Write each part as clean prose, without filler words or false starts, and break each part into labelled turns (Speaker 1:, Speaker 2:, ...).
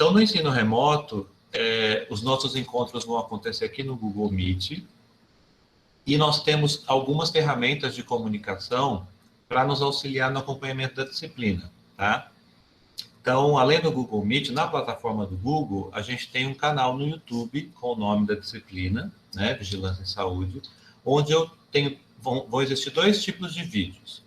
Speaker 1: Então, no ensino remoto, os nossos encontros vão acontecer aqui no Google Meet, e nós temos algumas ferramentas de comunicação para nos auxiliar no acompanhamento da disciplina, tá? Então, além do Google Meet, na plataforma do Google, a gente tem um canal no YouTube com o nome da disciplina, né, Vigilância em Saúde, onde vão existir 2 tipos de vídeos.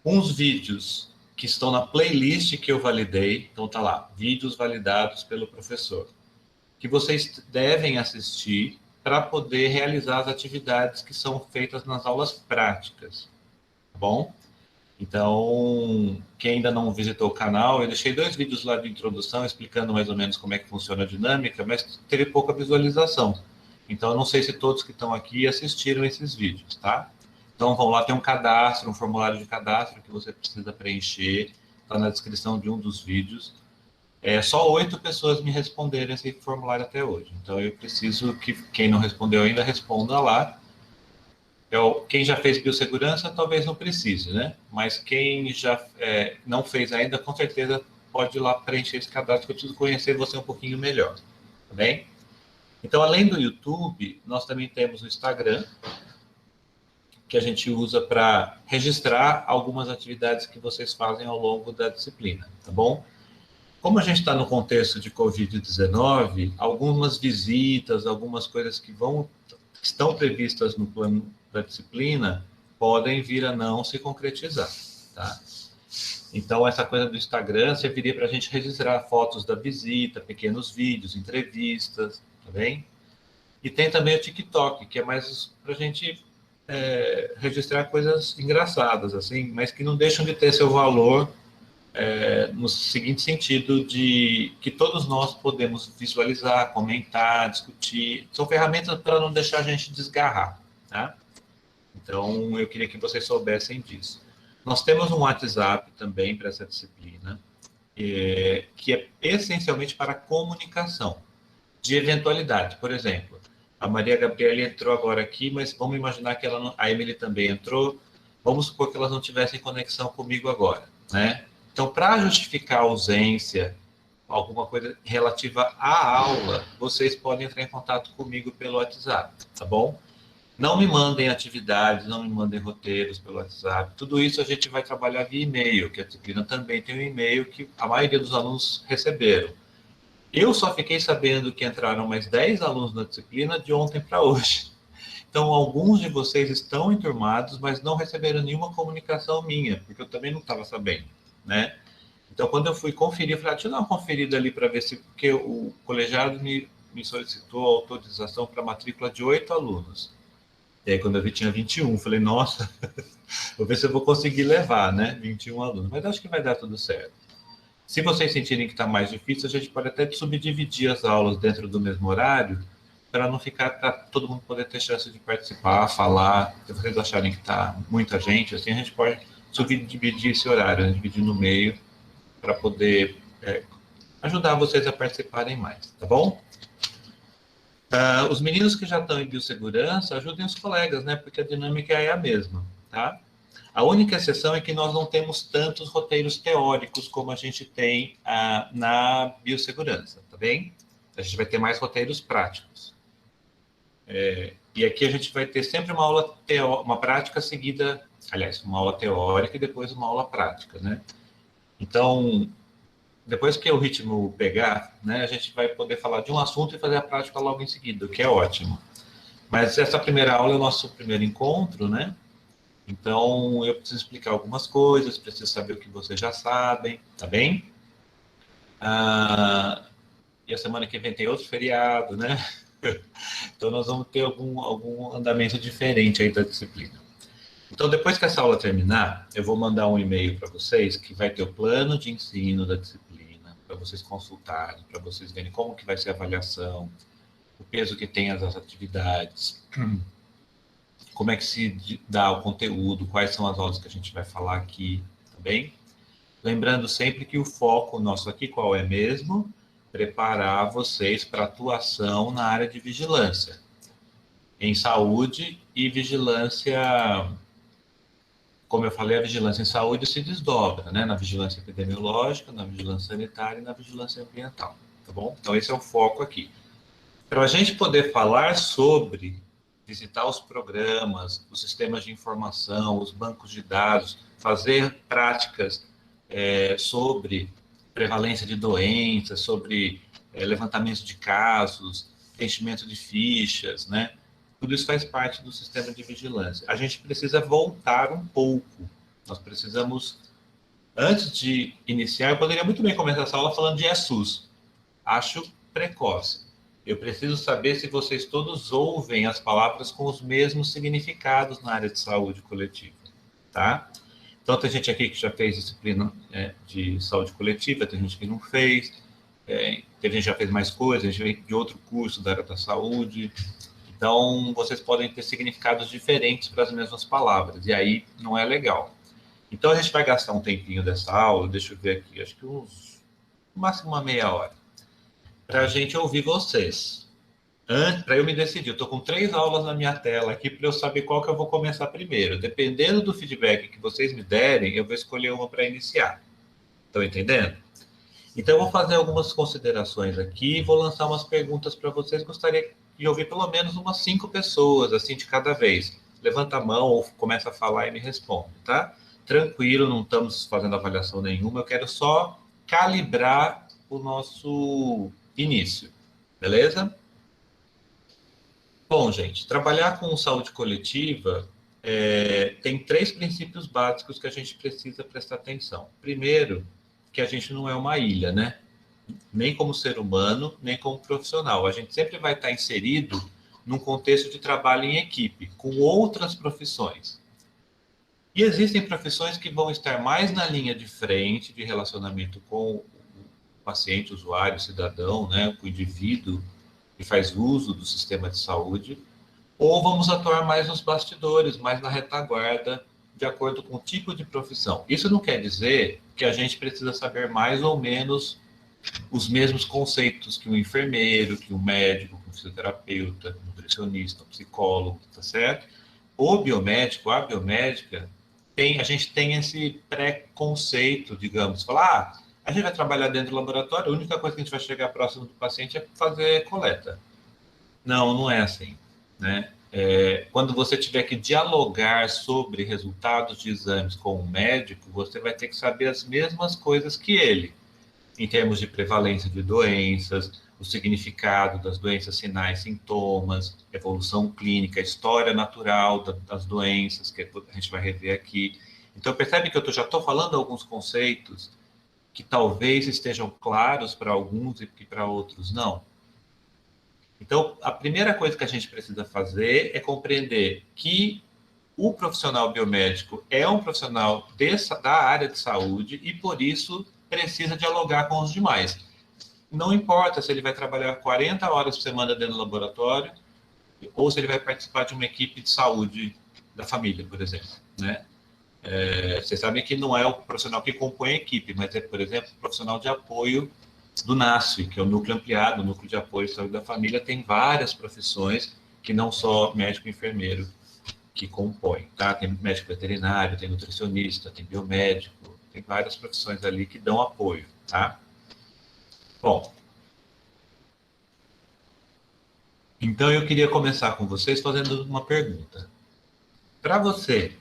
Speaker 1: Uns vídeos que estão na playlist que eu validei, então tá lá, vídeos validados pelo professor, que vocês devem assistir para poder realizar as atividades que são feitas nas aulas práticas, tá bom? Então, quem ainda não visitou o canal, eu deixei 2 vídeos lá de introdução explicando mais ou menos como é que funciona a dinâmica, mas teve pouca visualização. Então, eu não sei se todos que estão aqui assistiram esses vídeos, tá? Então, vão lá, tem um cadastro, um formulário de cadastro que você precisa preencher, está na descrição de um dos vídeos. Só 8 pessoas me responderam esse formulário até hoje. Então, eu preciso que quem não respondeu ainda responda lá. Quem já fez biossegurança talvez não precise, né? Mas quem já não fez ainda, com certeza pode ir lá preencher esse cadastro, que eu preciso conhecer você um pouquinho melhor, tá bem? Então, além do YouTube, nós também temos o Instagram, que a gente usa para registrar algumas atividades que vocês fazem ao longo da disciplina, tá bom? Como a gente está no contexto de Covid-19, algumas visitas, algumas coisas que estão previstas no plano da disciplina podem vir a não se concretizar, tá? Então, essa coisa do Instagram serviria para a gente registrar fotos da visita, pequenos vídeos, entrevistas, tá bem? E tem também o TikTok, que é mais para a gente registrar coisas engraçadas, assim, mas que não deixam de ter seu valor no seguinte sentido de que todos nós podemos visualizar, comentar, discutir. São ferramentas para não deixar a gente desgarrar, tá? Então, eu queria que vocês soubessem disso. Nós temos um WhatsApp também para essa disciplina, que é essencialmente para comunicação de eventualidade. Por exemplo, a Maria Gabriela entrou agora aqui, mas vamos imaginar que a Emily também entrou. Vamos supor que elas não tivessem conexão comigo agora, né? Então, para justificar a ausência, alguma coisa relativa à aula, vocês podem entrar em contato comigo pelo WhatsApp, tá bom? Não me mandem atividades, não me mandem roteiros pelo WhatsApp. Tudo isso a gente vai trabalhar via e-mail, que a disciplina também tem um e-mail que a maioria dos alunos receberam. Eu só fiquei sabendo que entraram mais 10 alunos na disciplina de ontem para hoje. Então, alguns de vocês estão enturmados, mas não receberam nenhuma comunicação minha, porque eu também não estava sabendo, né? Então, quando eu fui conferir, eu falei, deixa eu dar uma conferida ali para ver se... Porque o colegiado me solicitou a autorização para matrícula de 8 alunos. E aí, quando eu vi, tinha 21. Falei, nossa, vou ver se eu vou conseguir levar, né? 21 alunos. Mas acho que vai dar tudo certo. Se vocês sentirem que está mais difícil, a gente pode até subdividir as aulas dentro do mesmo horário, para não ficar, para todo mundo poder ter chance de participar, falar. Se vocês acharem que está muita gente, assim, a gente pode subdividir esse horário, né? Dividir no meio, para poder ajudar vocês a participarem mais, tá bom? Os meninos que já estão em biossegurança, ajudem os colegas, né? Porque a dinâmica é a mesma, tá? A única exceção é que nós não temos tantos roteiros teóricos como a gente tem na biossegurança, tá bem? A gente vai ter mais roteiros práticos. E aqui a gente vai ter sempre uma prática seguida, aliás, uma aula teórica e depois uma aula prática, né? Então, depois que o ritmo pegar, né, a gente vai poder falar de um assunto e fazer a prática logo em seguida, o que é ótimo. Mas essa primeira aula é o nosso primeiro encontro, né? Então, eu preciso explicar algumas coisas, preciso saber o que vocês já sabem, tá bem? E a semana que vem tem outro feriado, né? Então, nós vamos ter algum andamento diferente aí da disciplina. Então, depois que essa aula terminar, eu vou mandar um e-mail para vocês que vai ter o plano de ensino da disciplina, para vocês consultarem, para vocês verem como que vai ser a avaliação, o peso que tem as atividades, como é que se dá o conteúdo, quais são as aulas que a gente vai falar aqui, tá bem? Lembrando sempre que o foco nosso aqui, qual é mesmo? Preparar vocês para atuação na área de vigilância, em saúde e vigilância. Como eu falei, a vigilância em saúde se desdobra, né? Na vigilância epidemiológica, na vigilância sanitária e na vigilância ambiental, tá bom? Então, esse é o foco aqui. Para a gente poder falar sobre visitar os programas, os sistemas de informação, os bancos de dados, fazer práticas sobre prevalência de doenças, sobre levantamento de casos, preenchimento de fichas, né? Tudo isso faz parte do sistema de vigilância. A gente precisa voltar um pouco. Nós precisamos, antes de iniciar, eu poderia muito bem começar essa aula falando de ESUS. Acho precoce. Eu preciso saber se vocês todos ouvem as palavras com os mesmos significados na área de saúde coletiva, tá? Então, tem gente aqui que já fez disciplina de saúde coletiva, tem gente que não fez, tem gente que já fez mais coisas, a gente vem de outro curso da área da saúde. Então, vocês podem ter significados diferentes para as mesmas palavras, e aí não é legal. Então, a gente vai gastar um tempinho dessa aula, deixa eu ver aqui, acho que no máximo uma meia hora, para a gente ouvir vocês. Para eu me decidir, eu estou com 3 aulas na minha tela aqui para eu saber qual que eu vou começar primeiro. Dependendo do feedback que vocês me derem, eu vou escolher uma para iniciar. Estão entendendo? Então, eu vou fazer algumas considerações aqui e vou lançar umas perguntas para vocês. Gostaria de ouvir pelo menos umas 5 pessoas, assim, de cada vez. Levanta a mão ou começa a falar e me responde, tá? Tranquilo, não estamos fazendo avaliação nenhuma. Eu quero só calibrar o nosso início, beleza? Bom, gente, trabalhar com saúde coletiva tem 3 princípios básicos que a gente precisa prestar atenção. Primeiro, que a gente não é uma ilha, né? Nem como ser humano, nem como profissional. A gente sempre vai estar inserido num contexto de trabalho em equipe, com outras profissões. E existem profissões que vão estar mais na linha de frente de relacionamento com o paciente, usuário, cidadão, né, com o indivíduo que faz uso do sistema de saúde, ou vamos atuar mais nos bastidores, mais na retaguarda, de acordo com o tipo de profissão. Isso não quer dizer que a gente precisa saber mais ou menos os mesmos conceitos que um enfermeiro, que um médico, que um fisioterapeuta, um nutricionista, um psicólogo, tá certo? O biomédico, a biomédica, a gente tem esse preconceito, digamos, falar, a gente vai trabalhar dentro do laboratório, a única coisa que a gente vai chegar próximo do paciente é fazer coleta. Não, não é assim, né? Quando você tiver que dialogar sobre resultados de exames com o médico, você vai ter que saber as mesmas coisas que ele, em termos de prevalência de doenças, o significado das doenças, sinais, sintomas, evolução clínica, história natural das doenças, que a gente vai rever aqui. Então, percebe que eu já estou falando alguns conceitos que talvez estejam claros para alguns e que para outros não. Então, a primeira coisa que a gente precisa fazer é compreender que o profissional biomédico é um profissional da área de saúde e, por isso, precisa dialogar com os demais. Não importa se ele vai trabalhar 40 horas por semana dentro do laboratório ou se ele vai participar de uma equipe de saúde da família, por exemplo, né? Vocês sabem que não é o profissional que compõe a equipe, mas é, por exemplo, o profissional de apoio do NASF, que é o núcleo ampliado, o núcleo de apoio à saúde da família, tem várias profissões que não só médico e enfermeiro que compõem, tá? Tem médico veterinário, tem nutricionista, tem biomédico, tem várias profissões ali que dão apoio, tá? Bom, então eu queria começar com vocês fazendo uma pergunta. Para você,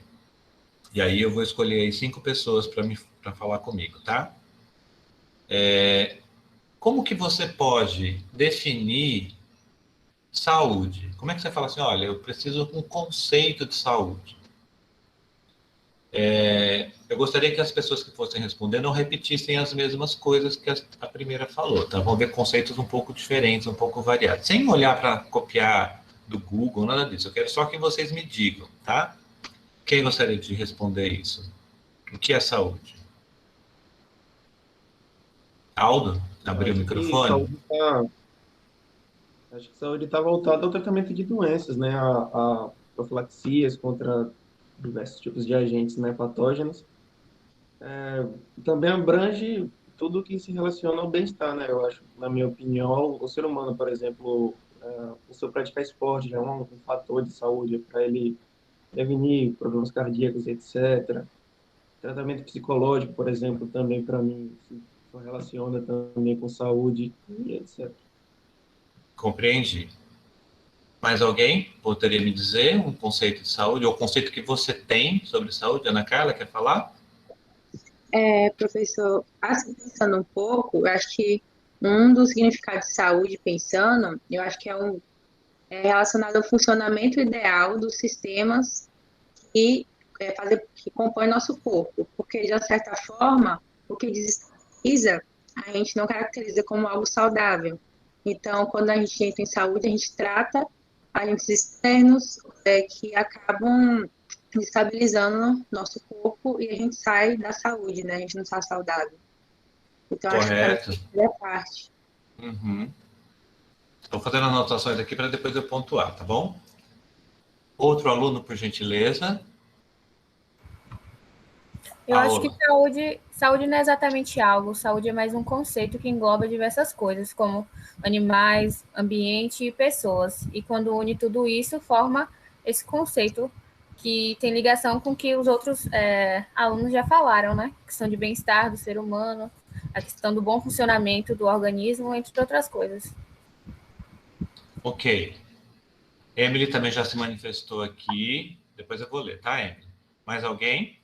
Speaker 1: e aí eu vou escolher aí 5 pessoas para falar comigo, tá? Como que você pode definir saúde? Como é que você fala assim, olha, eu preciso de um conceito de saúde? Eu gostaria que as pessoas que fossem responder não repetissem as mesmas coisas que a primeira falou, tá? Vão ver conceitos um pouco diferentes, um pouco variados. Sem olhar para copiar do Google, nada disso. Eu quero só que vocês me digam, tá? Quem gostaria de responder isso? O que é saúde? Aldo,
Speaker 2: Eu
Speaker 1: abriu o
Speaker 2: acho que
Speaker 1: microfone?
Speaker 2: saúde está voltada ao tratamento de doenças, né? A profilaxias contra diversos tipos de agentes, né, patógenos. Também abrange tudo que se relaciona ao bem-estar, né? Eu acho, na minha opinião, o ser humano, por exemplo, o seu praticar esporte já é um fator de saúde para ele prevenir problemas cardíacos, etc. Tratamento psicológico, por exemplo, também para mim correlaciona também com saúde e etc.
Speaker 1: Compreendi. Mais alguém poderia me dizer um conceito de saúde, ou o conceito que você tem sobre saúde? Ana Carla, quer falar?
Speaker 3: Professor, assim, pensando um pouco, eu acho que um dos significados de saúde, pensando, eu acho que é relacionado ao funcionamento ideal dos sistemas que, que compõem nosso corpo, porque, de uma certa forma, o que desestabiliza, a gente não caracteriza como algo saudável. Então, quando a gente entra em saúde, a gente trata agentes externos que acabam estabilizando nosso corpo e a gente sai da saúde, né? A gente não está saudável. Então, acho que para mim
Speaker 1: Correto.
Speaker 3: é parte.
Speaker 1: Uhum. Estou fazendo anotações aqui para depois eu pontuar, tá bom? Outro aluno, por gentileza.
Speaker 4: Eu acho que
Speaker 1: Paola.
Speaker 4: saúde não é exatamente algo, saúde é mais um conceito que engloba diversas coisas, como animais, ambiente e pessoas. E quando une tudo isso, forma esse conceito que tem ligação com o que os outros alunos já falaram, né? A questão de bem-estar do ser humano, a questão do bom funcionamento do organismo, entre outras coisas.
Speaker 1: Ok. Emily também já se manifestou aqui. Depois eu vou ler, tá, Emily? Mais alguém?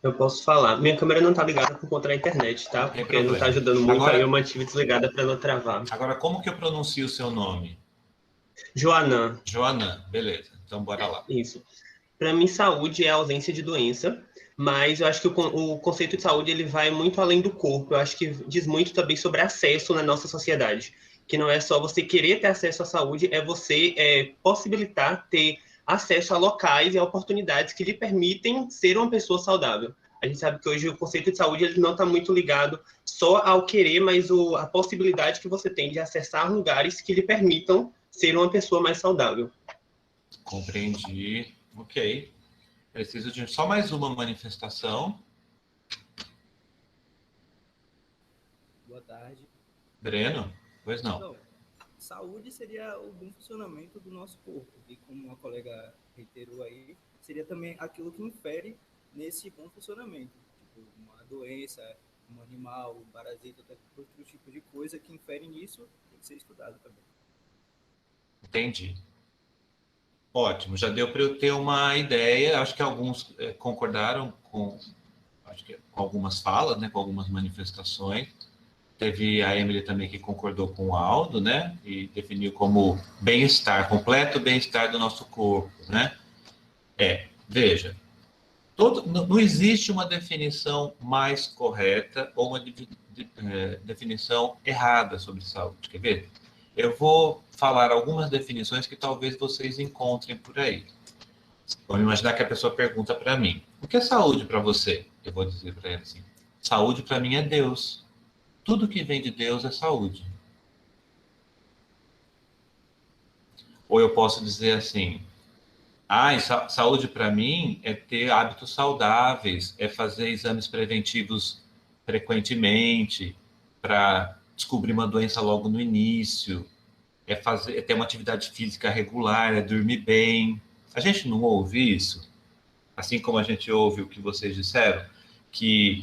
Speaker 5: Eu posso falar. Minha câmera não tá ligada por conta da internet, tá?
Speaker 1: Não tem
Speaker 5: Porque não tá
Speaker 1: problema.
Speaker 5: ajudando muito,
Speaker 1: Agora-
Speaker 5: aí eu mantive desligada para não travar.
Speaker 1: Agora, como que eu pronuncio o seu nome?
Speaker 5: Joanã,
Speaker 1: Joana, beleza. Então, bora lá.
Speaker 5: isso. Para mim, saúde é a ausência de doença, mas eu acho que o conceito de saúde ele vai muito além do corpo. Eu acho que diz muito também sobre acesso na nossa sociedade, que não é só você querer ter acesso à saúde, é você possibilitar ter acesso a locais e a oportunidades que lhe permitem ser uma pessoa saudável. A gente sabe que hoje o conceito de saúde ele não está muito ligado só ao querer, mas a possibilidade que você tem de acessar lugares que lhe permitam ser uma pessoa mais saudável.
Speaker 1: Compreendi. Ok. Preciso de só mais uma manifestação.
Speaker 6: Boa tarde.
Speaker 1: Breno? Pois não.
Speaker 6: Então, saúde seria o bom funcionamento do nosso corpo. E como a colega reiterou aí, seria também aquilo que infere nesse bom funcionamento. Tipo, uma doença, um animal, um parasita, até outro tipo de coisa que infere nisso, tem que ser estudado também.
Speaker 1: Entendi. Ótimo, já deu para eu ter uma ideia. Acho que alguns concordaram acho que com algumas falas, né, com algumas manifestações. Teve a Emily também que concordou com o Aldo, né, e definiu como bem-estar, completo bem-estar do nosso corpo, né. Veja, não existe uma definição mais correta ou uma definição errada sobre saúde. Quer ver? Eu vou falar algumas definições que talvez vocês encontrem por aí. Vamos imaginar que a pessoa pergunta para mim: o que é saúde para você? Eu vou dizer para ela assim: saúde para mim é Deus. Tudo que vem de Deus é saúde. Ou eu posso dizer assim: saúde para mim é ter hábitos saudáveis, é fazer exames preventivos frequentemente para descobrir uma doença logo no início, é ter uma atividade física regular, é dormir bem. A gente não ouve isso, assim como a gente ouve o que vocês disseram, que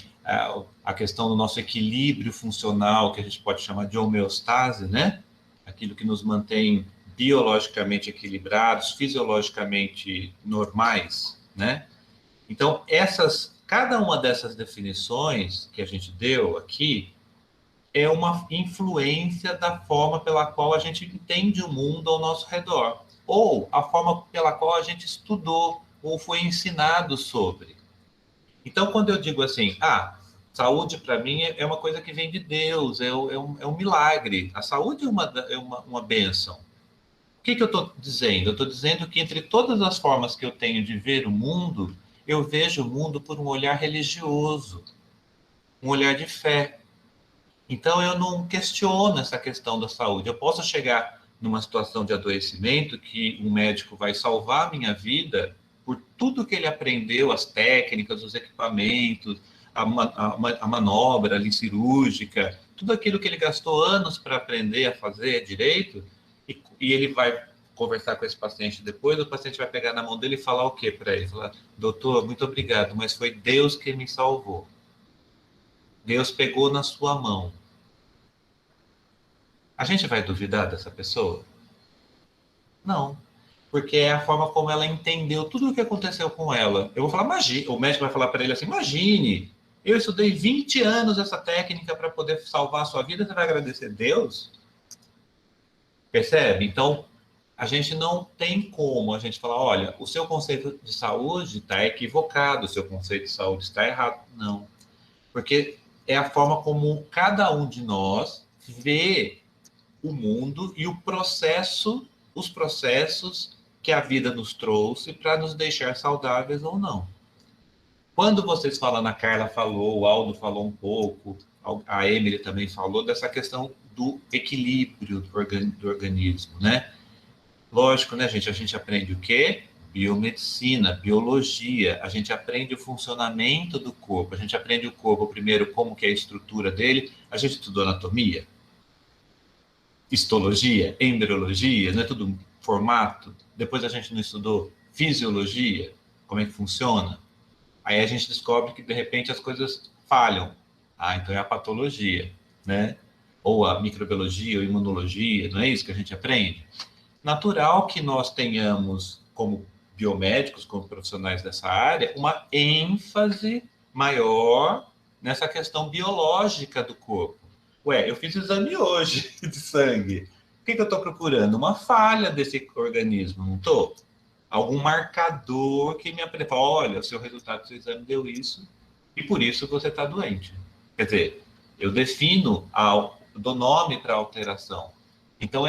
Speaker 1: a questão do nosso equilíbrio funcional, que a gente pode chamar de homeostase, né? Aquilo que nos mantém biologicamente equilibrados, fisiologicamente normais, né? Então, cada uma dessas definições que a gente deu aqui é uma influência da forma pela qual a gente entende o mundo ao nosso redor, ou a forma pela qual a gente estudou ou foi ensinado sobre. Então, quando eu digo assim, saúde para mim é uma coisa que vem de Deus, é um milagre. A saúde é uma bênção. O que eu estou dizendo? Eu estou dizendo que entre todas as formas que eu tenho de ver o mundo, eu vejo o mundo por um olhar religioso, um olhar de fé. Então, eu não questiono essa questão da saúde. Eu posso chegar numa situação de adoecimento que um médico vai salvar a minha vida por tudo que ele aprendeu, as técnicas, os equipamentos, a manobra ali cirúrgica, tudo aquilo que ele gastou anos para aprender a fazer direito, e ele vai conversar com esse paciente depois, o paciente vai pegar na mão dele e falar o quê para ele? Falar: doutor, muito obrigado, mas foi Deus que me salvou. Deus pegou na sua mão. A gente vai duvidar dessa pessoa? Não. Porque é a forma como ela entendeu tudo o que aconteceu com ela. Eu vou falar, imagine, o médico vai falar para ele assim, imagine, eu estudei 20 anos essa técnica para poder salvar a sua vida, você vai agradecer a Deus? Percebe? Então, a gente não tem como a gente falar, olha, o seu conceito de saúde está equivocado, o seu conceito de saúde está errado. Não. Porque é a forma como cada um de nós vê o mundo e os processos que a vida nos trouxe para nos deixar saudáveis ou não. Quando vocês falam, a Carla falou, o Aldo falou um pouco, a Emily também falou dessa questão do equilíbrio do organismo, né? Lógico, né, gente? A gente aprende o quê? Biomedicina, biologia, a gente aprende o funcionamento do corpo, a gente aprende o corpo primeiro, como que é a estrutura dele, a gente estudou anatomia, histologia, embriologia, não é tudo formato, depois a gente não estudou fisiologia, como é que funciona, aí a gente descobre que de repente as coisas falham, então é a patologia, né? Ou a microbiologia ou imunologia, não é isso que a gente aprende? Natural que nós tenhamos, como biomédicos, como profissionais dessa área, uma ênfase maior nessa questão biológica do corpo. Ué, eu fiz exame hoje de sangue. O que eu estou procurando? Uma falha desse organismo, não estou? Algum marcador que me apresenta. Olha, o seu resultado do seu exame deu isso e por isso você está doente. Quer dizer, eu defino, dou nome para a alteração. Então,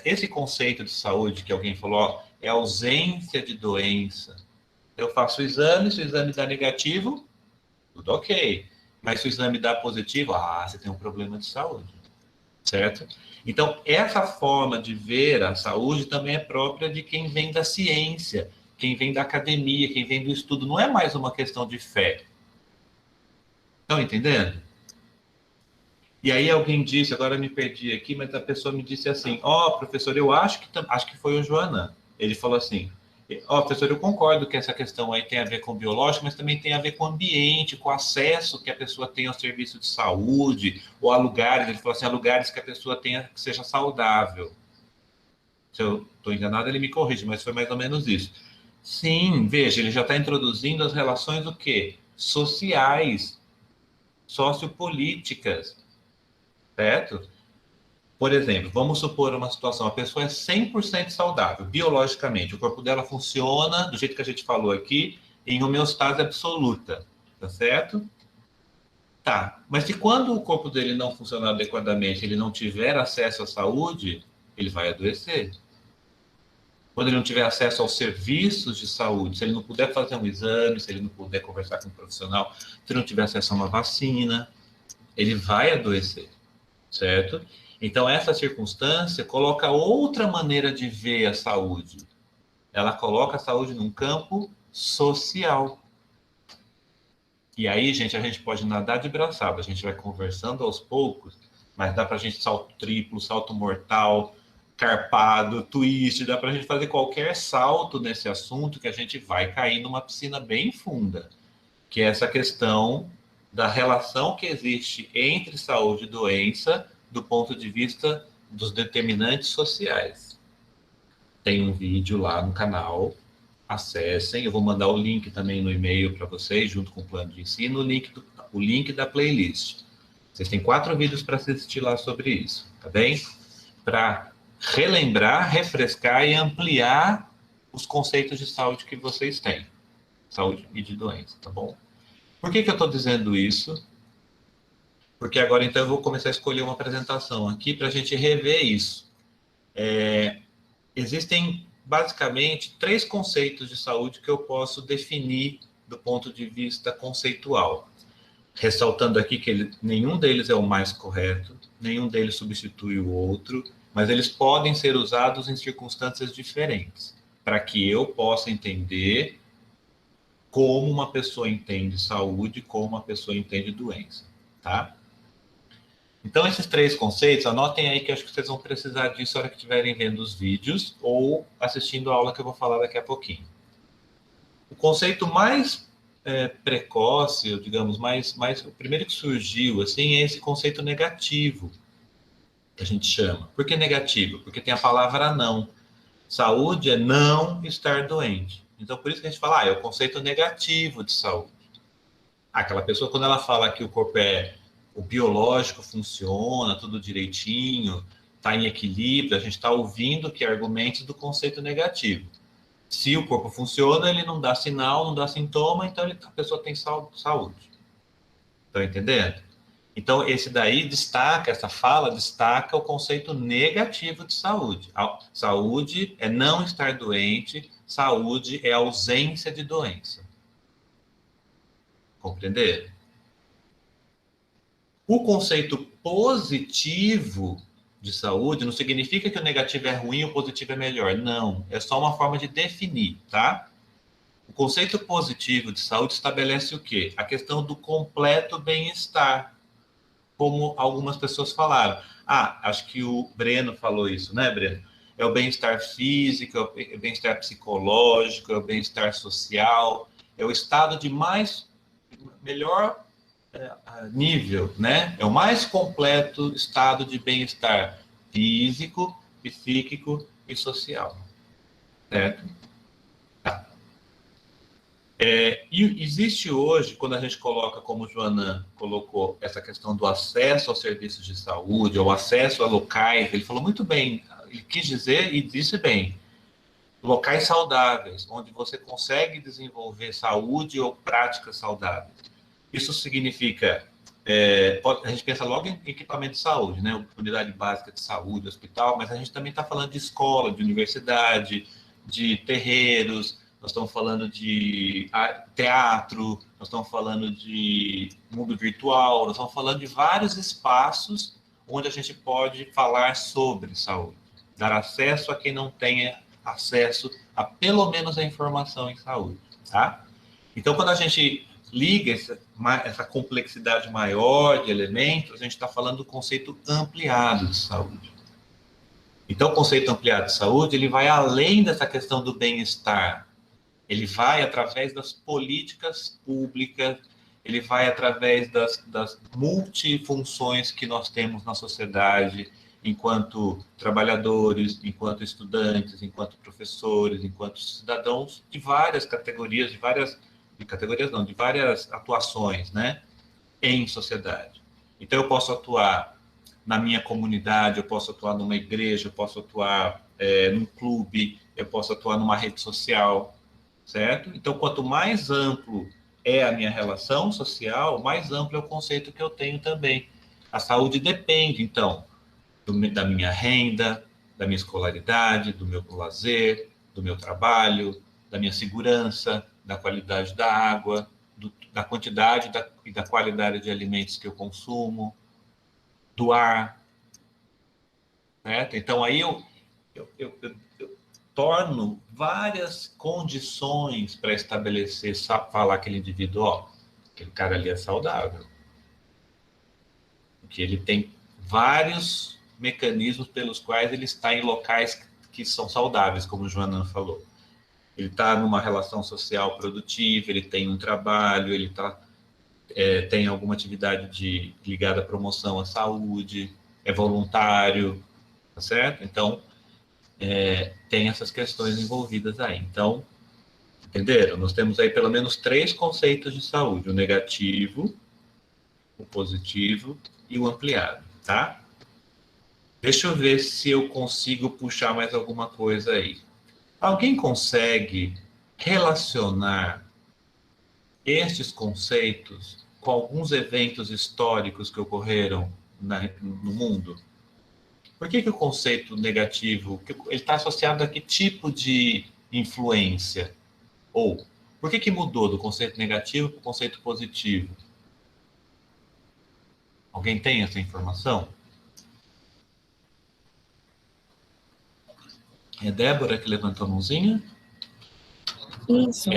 Speaker 1: esse conceito de saúde que alguém falou, ó, é ausência de doença. Eu faço o exame, se o exame dá negativo, tudo ok. Mas se o exame dá positivo, você tem um problema de saúde, certo? Então, essa forma de ver a saúde também é própria de quem vem da ciência, quem vem da academia, quem vem do estudo. Não é mais uma questão de fé. Estão entendendo? E aí alguém disse, agora eu me perdi aqui, mas a pessoa me disse assim, professor, eu acho que foi o Joana. Ele falou assim, professor, eu concordo que essa questão aí tem a ver com o biológico, mas também tem a ver com o ambiente, com o acesso que a pessoa tem ao serviço de saúde, ou a lugares, ele falou assim, a lugares que a pessoa tenha, que seja saudável. Se eu estou enganado, ele me corrige, mas foi mais ou menos isso. Sim, veja, ele já está introduzindo as relações o quê? Sociais, sociopolíticas, certo? Por exemplo, vamos supor uma situação, a pessoa é 100% saudável, biologicamente, o corpo dela funciona do jeito que a gente falou aqui, em homeostase absoluta, tá certo? Tá, mas se quando o corpo dele não funcionar adequadamente, ele não tiver acesso à saúde, ele vai adoecer. Quando ele não tiver acesso aos serviços de saúde, se ele não puder fazer um exame, se ele não puder conversar com um profissional, se não tiver acesso a uma vacina, ele vai adoecer. Certo? Então, essa circunstância coloca outra maneira de ver a saúde. Ela coloca a saúde num campo social. E aí, gente, a gente pode nadar de braçada, a gente vai conversando aos poucos, mas dá para a gente salto triplo, salto mortal, carpado, twist, dá para a gente fazer qualquer salto nesse assunto que a gente vai cair numa piscina bem funda, que é essa questão da relação que existe entre saúde e doença do ponto de vista dos determinantes sociais. Tem um vídeo lá no canal, acessem, eu vou mandar o link também no e-mail para vocês, junto com o plano de ensino, o link da playlist. Vocês têm 4 vídeos para assistir lá sobre isso, tá bem? Para relembrar, refrescar e ampliar os conceitos de saúde que vocês têm. Saúde e de doença, tá bom? Por que eu estou dizendo isso? Porque agora, então, eu vou começar a escolher uma apresentação aqui para a gente rever isso. Existem, basicamente, 3 conceitos de saúde que eu posso definir do ponto de vista conceitual. Ressaltando aqui que nenhum deles é o mais correto, nenhum deles substitui o outro, mas eles podem ser usados em circunstâncias diferentes, para que eu possa entender como uma pessoa entende saúde, como uma pessoa entende doença, tá? Então, esses 3 conceitos, anotem aí que eu acho que vocês vão precisar disso na hora que estiverem vendo os vídeos ou assistindo a aula que eu vou falar daqui a pouquinho. O conceito mais precoce, digamos, o primeiro que surgiu, assim, é esse conceito negativo, que a gente chama. Por que negativo? Porque tem a palavra não. Saúde é não estar doente. Então, por isso que a gente fala, é o conceito negativo de saúde. Aquela pessoa, quando ela fala que o corpo o biológico funciona, tudo direitinho, está em equilíbrio, a gente está ouvindo que argumentos do conceito negativo. Se o corpo funciona, ele não dá sinal, não dá sintoma, então a pessoa tem saúde. Estão entendendo? Então, essa fala destaca o conceito negativo de saúde. Saúde é não estar doente, saúde é ausência de doença. Compreender? O conceito positivo de saúde não significa que o negativo é ruim e o positivo é melhor. Não, é só uma forma de definir, tá? O conceito positivo de saúde estabelece o quê? A questão do completo bem-estar, como algumas pessoas falaram. Acho que o Breno falou isso, né, Breno? É o bem-estar físico, é o bem-estar psicológico, é o bem-estar social, é o estado de melhor nível, né? É o mais completo estado de bem-estar físico, psíquico e social, certo? Tá. E existe hoje, quando a gente coloca, como o Joanã colocou, essa questão do acesso aos serviços de saúde, ou acesso a locais, ele falou muito bem, ele quis dizer e disse bem, locais saudáveis, onde você consegue desenvolver saúde ou práticas saudáveis. Isso significa, a gente pensa logo em equipamento de saúde, né? Unidade básica de saúde, hospital, mas a gente também está falando de escola, de universidade, de terreiros, nós estamos falando de teatro, nós estamos falando de mundo virtual, nós estamos falando de vários espaços onde a gente pode falar sobre saúde, dar acesso a quem não tenha acesso a pelo menos a informação em saúde, tá? Então, quando a gente liga essa complexidade maior de elementos, a gente está falando do conceito ampliado de saúde. Então, o conceito ampliado de saúde, ele vai além dessa questão do bem-estar. Ele vai através das políticas públicas, ele vai através das multifunções que nós temos na sociedade, enquanto trabalhadores, enquanto estudantes, enquanto professores, enquanto cidadãos de várias categorias, de várias atuações, né, em sociedade. Então, eu posso atuar na minha comunidade, eu posso atuar numa igreja, eu posso atuar num clube, eu posso atuar numa rede social, certo? Então, quanto mais amplo é a minha relação social, mais amplo é o conceito que eu tenho também. A saúde depende, então, da minha renda, da minha escolaridade, do meu lazer, do meu trabalho, da minha segurança, da qualidade da água, da quantidade e da qualidade de alimentos que eu consumo, do ar, certo? Então, aí eu torno várias condições para estabelecer, falar aquele indivíduo, aquele cara ali é saudável. Porque ele tem vários mecanismos pelos quais ele está em locais que são saudáveis, como o Joanã falou. Ele está numa relação social produtiva, ele tem um trabalho, ele tem alguma atividade ligada à promoção à saúde, é voluntário, tá certo? Então, tem essas questões envolvidas aí. Então, entenderam? Nós temos aí pelo menos 3 conceitos de saúde: o negativo, o positivo e o ampliado, tá? Deixa eu ver se eu consigo puxar mais alguma coisa aí. Alguém consegue relacionar estes conceitos com alguns eventos históricos que ocorreram no mundo? Por que o conceito negativo, ele está associado a que tipo de influência? Ou, por que mudou do conceito negativo para o conceito positivo? Alguém tem essa informação? É Débora que levantou a mãozinha?
Speaker 7: Isso.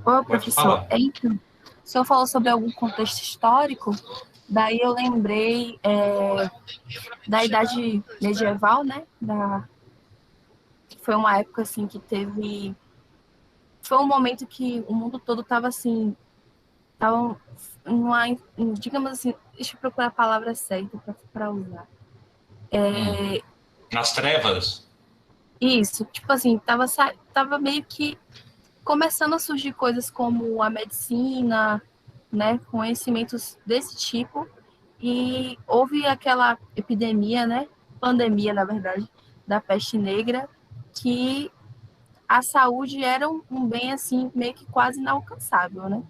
Speaker 7: Ô, professor, então, o senhor falou sobre algum contexto histórico, daí eu lembrei da Idade Medieval, né? Foi uma época assim que teve foi um momento que o mundo todo estava assim, tava numa, digamos assim, deixa eu procurar a palavra certa para usar.
Speaker 1: Nas trevas?
Speaker 7: Isso, tipo assim, tava meio que começando a surgir coisas como a medicina, né, conhecimentos desse tipo, e houve aquela epidemia, né, pandemia, na verdade, da peste negra, que a saúde era um bem, assim, meio que quase inalcançável, né,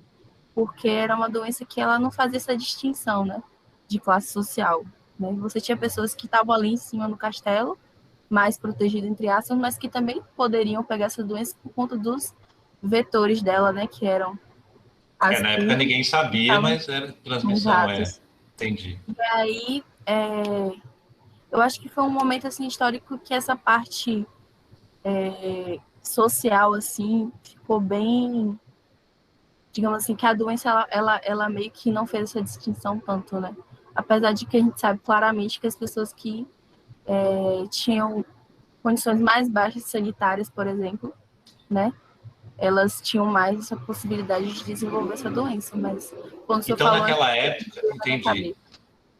Speaker 7: porque era uma doença que ela não fazia essa distinção, né, de classe social, né, você tinha pessoas que estavam ali em cima no castelo, mais protegidas, entre aspas, mas que também poderiam pegar essa doença por conta dos vetores dela, né, que eram as
Speaker 1: Na época
Speaker 7: pulgas
Speaker 1: ninguém
Speaker 7: que
Speaker 1: sabia,
Speaker 7: estavam
Speaker 1: mas era
Speaker 7: nos
Speaker 1: transmissão,
Speaker 7: ratos.
Speaker 1: entendi.
Speaker 7: E aí, eu acho que foi um momento assim histórico que essa parte social assim ficou bem, digamos assim, que a doença ela meio que não fez essa distinção tanto, né? Apesar de que a gente sabe claramente que as pessoas que tinham condições mais baixas sanitárias, por exemplo, né? Elas tinham mais essa possibilidade de desenvolver essa doença, mas quando o senhor
Speaker 1: Então,
Speaker 7: falou antes,
Speaker 1: naquela época,
Speaker 7: eu não
Speaker 1: entendi.
Speaker 7: sabia.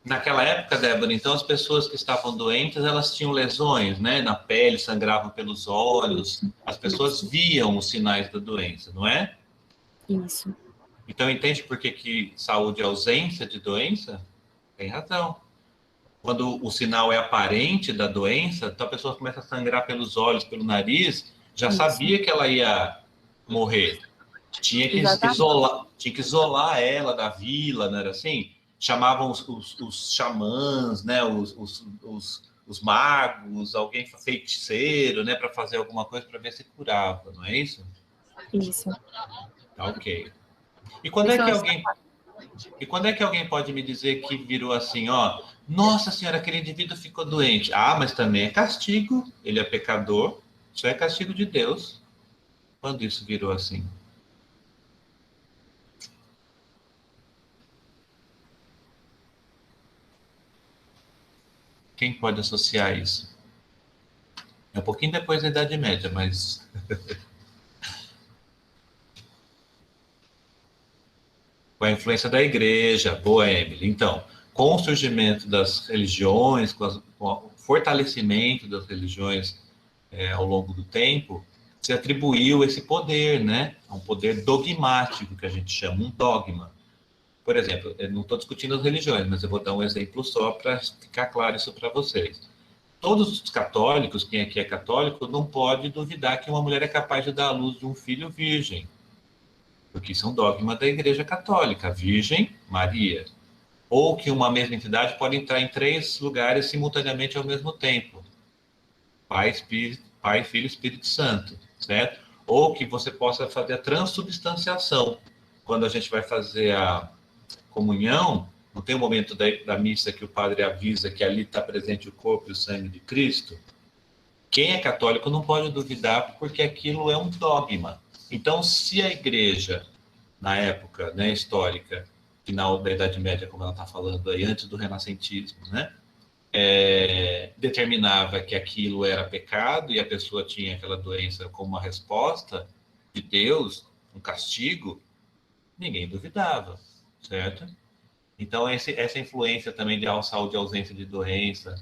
Speaker 1: Naquela época, Débora, então as pessoas que estavam doentes, elas tinham lesões, né? Na pele, sangravam pelos olhos. As pessoas viam os sinais da doença, não é?
Speaker 7: Isso.
Speaker 1: Então, entende por que saúde é ausência de doença? Tem razão. Quando o sinal é aparente da doença, então a pessoa começa a sangrar pelos olhos, pelo nariz, já
Speaker 7: Isso.
Speaker 1: sabia que ela ia morrer. Tinha que
Speaker 7: Exatamente.
Speaker 1: isolar ela da vila, não era assim? Chamavam os xamãs, né? Os magos, alguém feiticeiro, né? Para fazer alguma coisa para ver se curava, não é isso?
Speaker 7: Isso.
Speaker 1: Tá, ok. E quando é que alguém pode me dizer que virou assim, ó, nossa senhora, aquele indivíduo ficou doente? Ah, mas também é castigo, ele é pecador, isso é castigo de Deus. Quando isso virou assim? Quem pode associar isso? É um pouquinho depois da Idade Média, mas com a influência da igreja, boa, Emily. Então, com o surgimento das religiões, com o fortalecimento das religiões ao longo do tempo, se atribuiu esse poder, né? Um poder dogmático, que a gente chama, um dogma. Por exemplo, eu não estou discutindo as religiões, mas eu vou dar um exemplo só para ficar claro isso para vocês. Todos os católicos, quem aqui é católico, não pode duvidar que uma mulher é capaz de dar à luz de um filho virgem, porque isso é um dogma da Igreja Católica, a Virgem Maria. Ou que uma mesma entidade pode entrar em 3 lugares simultaneamente ao mesmo tempo. Pai, Filho e Espírito Santo, certo? Ou que você possa fazer a transubstanciação. Quando a gente vai fazer a comunhão, não tem o momento da missa que o padre avisa que ali está presente o corpo e o sangue de Cristo? Quem é católico não pode duvidar, porque aquilo é um dogma. Então, se a igreja, na época, né, histórica, final da Idade Média, como ela está falando aí, antes do renascentismo, né, determinava que aquilo era pecado e a pessoa tinha aquela doença como uma resposta de Deus, um castigo, ninguém duvidava, certo? Então, essa influência também de saúde e ausência de doença,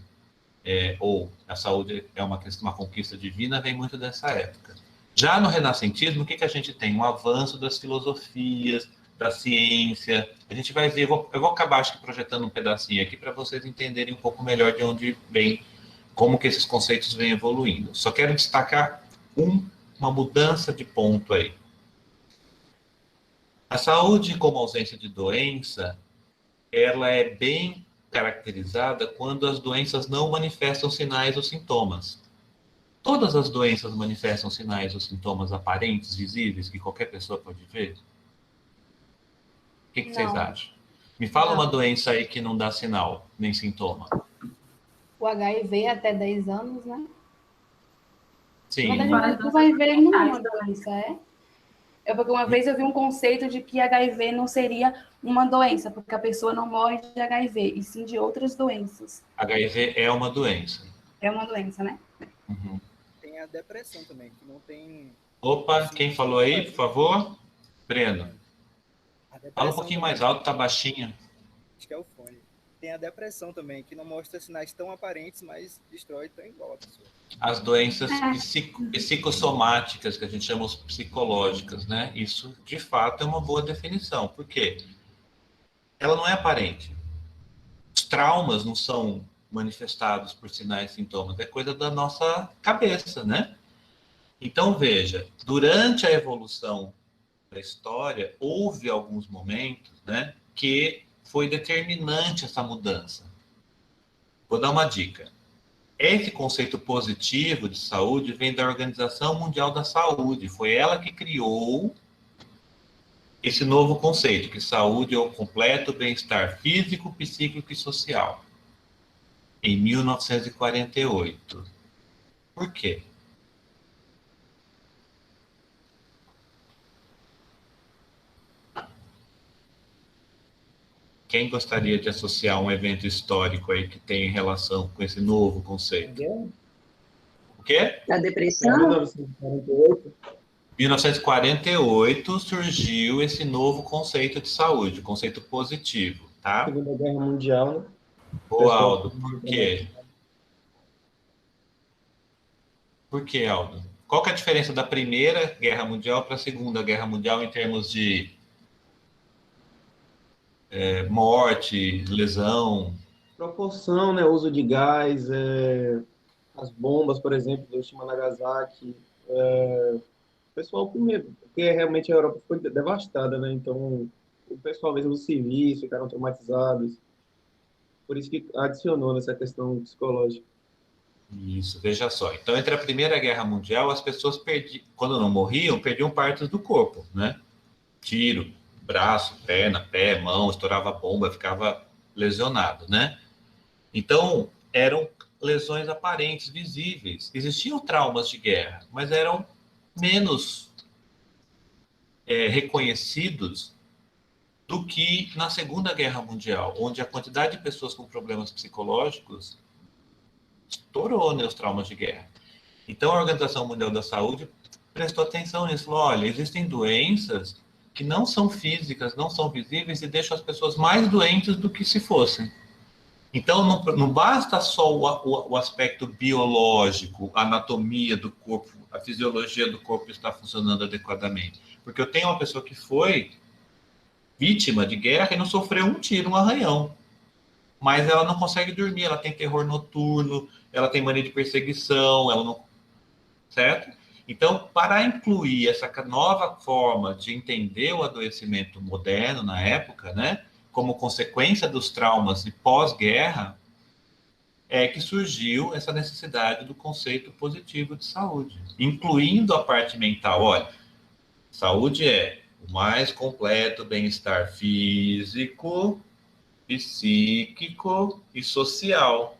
Speaker 1: ou a saúde é uma conquista divina, vem muito dessa época. Já no renascentismo, o que a gente tem? Um avanço das filosofias, da ciência. A gente vai ver, eu vou acabar acho que projetando um pedacinho aqui para vocês entenderem um pouco melhor de onde vem, como que esses conceitos vêm evoluindo. Só quero destacar uma mudança de ponto aí. A saúde como ausência de doença, ela é bem caracterizada quando as doenças não manifestam sinais ou sintomas. Todas as doenças manifestam sinais ou sintomas aparentes, visíveis, que qualquer pessoa pode ver? O que vocês acham? Me fala uma doença aí que não dá sinal, nem sintoma.
Speaker 8: O HIV até 10 anos, né?
Speaker 1: Sim.
Speaker 8: Mas o HIV não é uma doença, é? Porque uma vez eu vi um conceito de que HIV não seria uma doença, porque a pessoa não morre de HIV, e sim de outras doenças.
Speaker 1: HIV é uma doença.
Speaker 8: É uma doença, né?
Speaker 1: Uhum.
Speaker 6: Tem a depressão também, que não tem
Speaker 1: Opa, quem falou aí, por favor? Breno.
Speaker 6: A
Speaker 1: Fala um
Speaker 6: depressão
Speaker 1: pouquinho
Speaker 6: também,
Speaker 1: mais alto, tá baixinho.
Speaker 6: acho que é o fone. Tem a depressão também, que não mostra sinais tão aparentes, mas destrói tão igual a pessoa.
Speaker 1: As doenças psicossomáticas, que a gente chama psicológicas, né? Isso, de fato, é uma boa definição. Por quê? Ela não é aparente. Os traumas não são manifestados por sinais e sintomas, é coisa da nossa cabeça, né? Então, veja, durante a evolução da história, houve alguns momentos, né, que foi determinante essa mudança. Vou dar uma dica. Esse conceito positivo de saúde vem da Organização Mundial da Saúde. Foi ela que criou esse novo conceito, que saúde é o completo bem-estar físico, psíquico e social, em 1948. Por quê? Quem gostaria de associar um evento histórico aí que tem relação com esse novo conceito? O quê?
Speaker 3: Da depressão?
Speaker 2: 1948.
Speaker 1: 1948 surgiu esse novo conceito de saúde, conceito positivo, tá?
Speaker 2: Segunda Guerra Mundial, né?
Speaker 1: Ô, Aldo, por quê? Por quê, Aldo? Qual que é a diferença da Primeira Guerra Mundial para a Segunda Guerra Mundial em termos de morte, lesão?
Speaker 2: Proporção, né? Uso de gás, as bombas, por exemplo, do Hiroshima e Nagasaki. O pessoal primeiro, porque realmente a Europa foi devastada, né? Então, o pessoal mesmo, os civis, ficaram traumatizados. Por isso que adicionou nessa questão psicológica.
Speaker 1: Isso, veja só. Então, entre a Primeira Guerra Mundial, as pessoas perdiam, quando não morriam, perdiam partes do corpo, né? Tiro, braço, perna, pé, mão, estourava bomba, ficava lesionado, né? Então, eram lesões aparentes, visíveis. Existiam traumas de guerra, mas eram menos reconhecidos do que na Segunda Guerra Mundial, onde a quantidade de pessoas com problemas psicológicos estourou, né, os traumas de guerra. Então, a Organização Mundial da Saúde prestou atenção nisso. Falou, olha, existem doenças que não são físicas, não são visíveis e deixam as pessoas mais doentes do que se fossem. Então, não basta só o aspecto biológico, a anatomia do corpo, a fisiologia do corpo estar funcionando adequadamente. Porque eu tenho uma pessoa que foi vítima de guerra e não sofreu um tiro, um arranhão. Mas ela não consegue dormir, ela tem terror noturno, ela tem mania de perseguição, ela não... Certo? Então, para incluir essa nova forma de entender o adoecimento moderno na época, né, como consequência dos traumas de pós-guerra, é que surgiu essa necessidade do conceito positivo de saúde, incluindo a parte mental. Olha, saúde é o mais completo bem-estar físico, psíquico e social,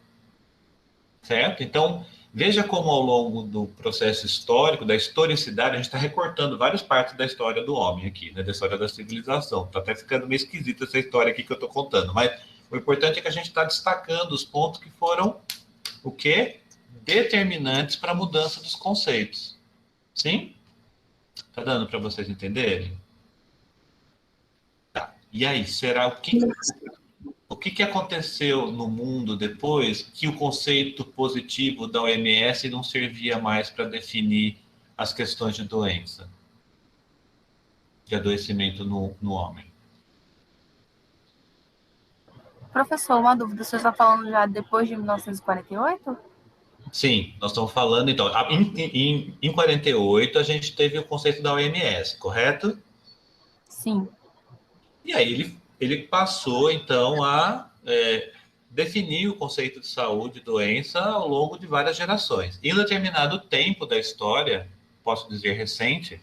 Speaker 1: certo? Então, veja como ao longo do processo histórico, da historicidade, a gente está recortando várias partes da história do homem aqui, né, da história da civilização. Está até ficando meio esquisita essa história aqui que eu estou contando, mas o importante é que a gente está destacando os pontos que foram, o quê? Determinantes para a mudança dos conceitos. Sim? Está dando para vocês entenderem? Tá. E aí, será o que aconteceu no mundo depois que o conceito positivo da OMS não servia mais para definir as questões de doença, de adoecimento no homem?
Speaker 7: Professor, uma dúvida, você está falando já depois de 1948?
Speaker 1: Sim, nós estamos falando, então, em 48 a gente teve o conceito da OMS, correto?
Speaker 7: Sim.
Speaker 1: E aí ele passou, então, a definir o conceito de saúde e doença ao longo de várias gerações. Em um determinado tempo da história, posso dizer recente,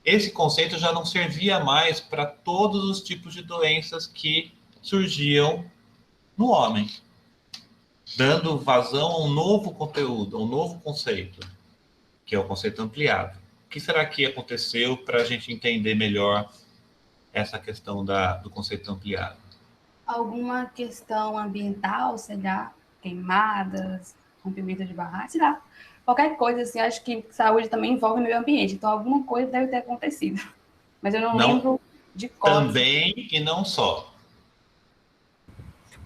Speaker 1: esse conceito já não servia mais para todos os tipos de doenças que surgiam no homem, dando vazão a um novo conteúdo, a um novo conceito, que é o conceito ampliado. O que será que aconteceu para a gente entender melhor essa questão do conceito ampliado?
Speaker 8: Alguma questão ambiental, será? Queimadas, rompimento de barragem, será? qualquer coisa, assim, acho que saúde também envolve meio ambiente, então alguma coisa deve ter acontecido. Mas eu não lembro de cor.
Speaker 1: Também e não só.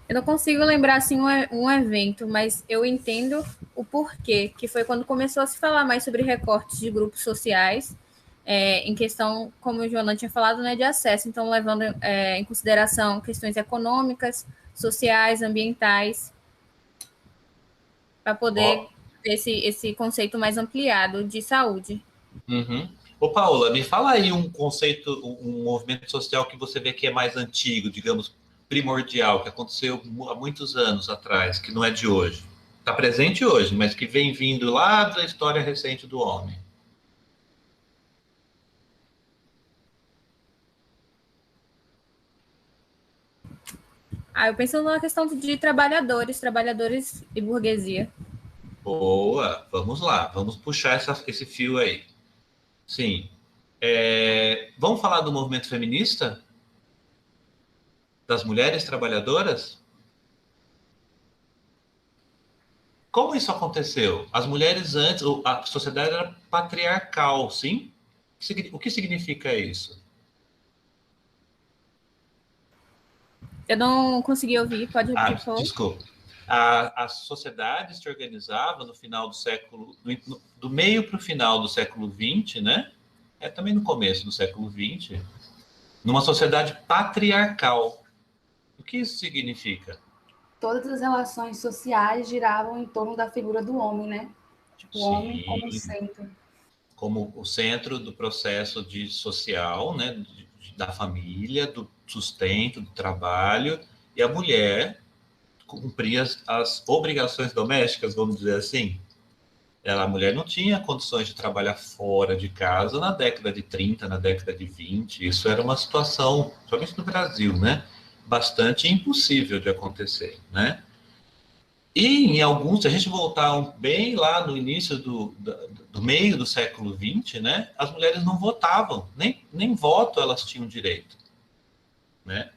Speaker 4: Eu não consigo lembrar assim um evento, mas eu entendo o porquê, que foi quando começou a se falar mais sobre recortes de grupos sociais, em questão, como o Joana tinha falado, né, de acesso, então levando em consideração questões econômicas, sociais, ambientais, para poder ter esse conceito mais ampliado de saúde.
Speaker 1: Uhum. Ô, Paola, me fala aí um conceito, um movimento social que você vê que é mais antigo, digamos, primordial, que aconteceu há muitos anos atrás, que não é de hoje. Está presente hoje, mas que vem vindo lá da história recente do homem.
Speaker 4: Eu penso na questão de trabalhadores e burguesia.
Speaker 1: Boa, vamos lá, vamos puxar esse fio aí. Sim. Vamos falar do movimento feminista? Das mulheres trabalhadoras? Como isso aconteceu? As mulheres antes, a sociedade era patriarcal, sim? O que significa isso?
Speaker 4: Eu não consegui ouvir, pode repetir, por favor?
Speaker 1: Desculpa. A sociedade se organizava no final do século, do meio para o final do século XX, né? Também no começo do século XX, numa sociedade patriarcal. O que isso significa?
Speaker 8: Todas as relações sociais giravam em torno da figura do homem, né? Tipo, o homem como centro.
Speaker 1: Como o centro do processo social, né? Da família, do sustento, do trabalho, e a mulher cumpria as obrigações domésticas, vamos dizer assim. A mulher não tinha condições de trabalhar fora de casa na década de 30, na década de 20. Isso era uma situação, somente no Brasil, né? Bastante impossível de acontecer, né? E em alguns, se a gente voltar bem lá no início do meio do século XX, né? As mulheres não votavam, nem voto elas tinham direito, né?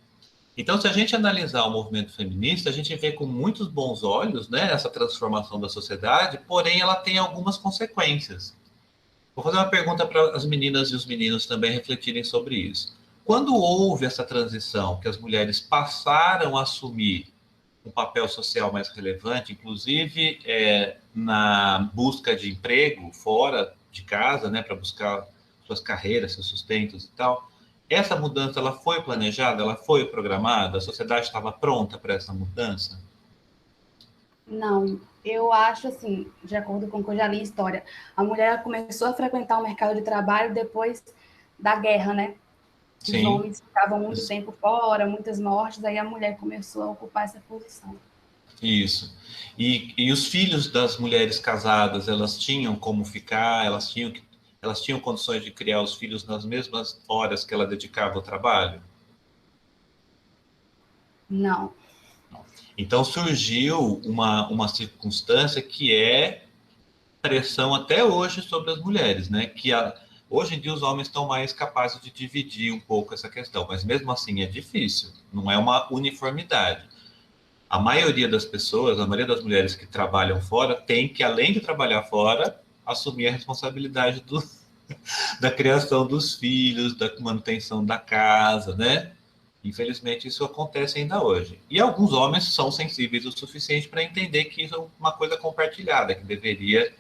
Speaker 1: Então, se a gente analisar o movimento feminista, a gente vê com muitos bons olhos, né, essa transformação da sociedade, porém ela tem algumas consequências. Vou fazer uma pergunta para as meninas e os meninos também refletirem sobre isso. Quando houve essa transição, que as mulheres passaram a assumir um papel social mais relevante, inclusive na busca de emprego fora de casa, né, para buscar suas carreiras, seus sustentos e tal, essa mudança ela foi planejada, ela foi programada? A sociedade estava pronta para essa mudança?
Speaker 8: Não, eu acho assim, de acordo com o que eu já li em história, a mulher começou a frequentar o mercado de trabalho depois da guerra, né? Sim. Os homens ficavam muito tempo fora, muitas mortes, aí a mulher começou a ocupar essa posição.
Speaker 1: Isso. E os filhos das mulheres casadas, elas tinham como ficar, elas tinham condições de criar os filhos nas mesmas horas que ela dedicava ao trabalho?
Speaker 8: Não.
Speaker 1: Então surgiu uma circunstância que é pressão até hoje sobre as mulheres, né? Hoje em dia os homens estão mais capazes de dividir um pouco essa questão, mas mesmo assim é difícil, não é uma uniformidade. A maioria das pessoas, a maioria das mulheres que trabalham fora, tem que, além de trabalhar fora, assumir a responsabilidade da criação dos filhos, da manutenção da casa, né? Infelizmente, isso acontece ainda hoje. E alguns homens são sensíveis o suficiente para entender que isso é uma coisa compartilhada, que deveria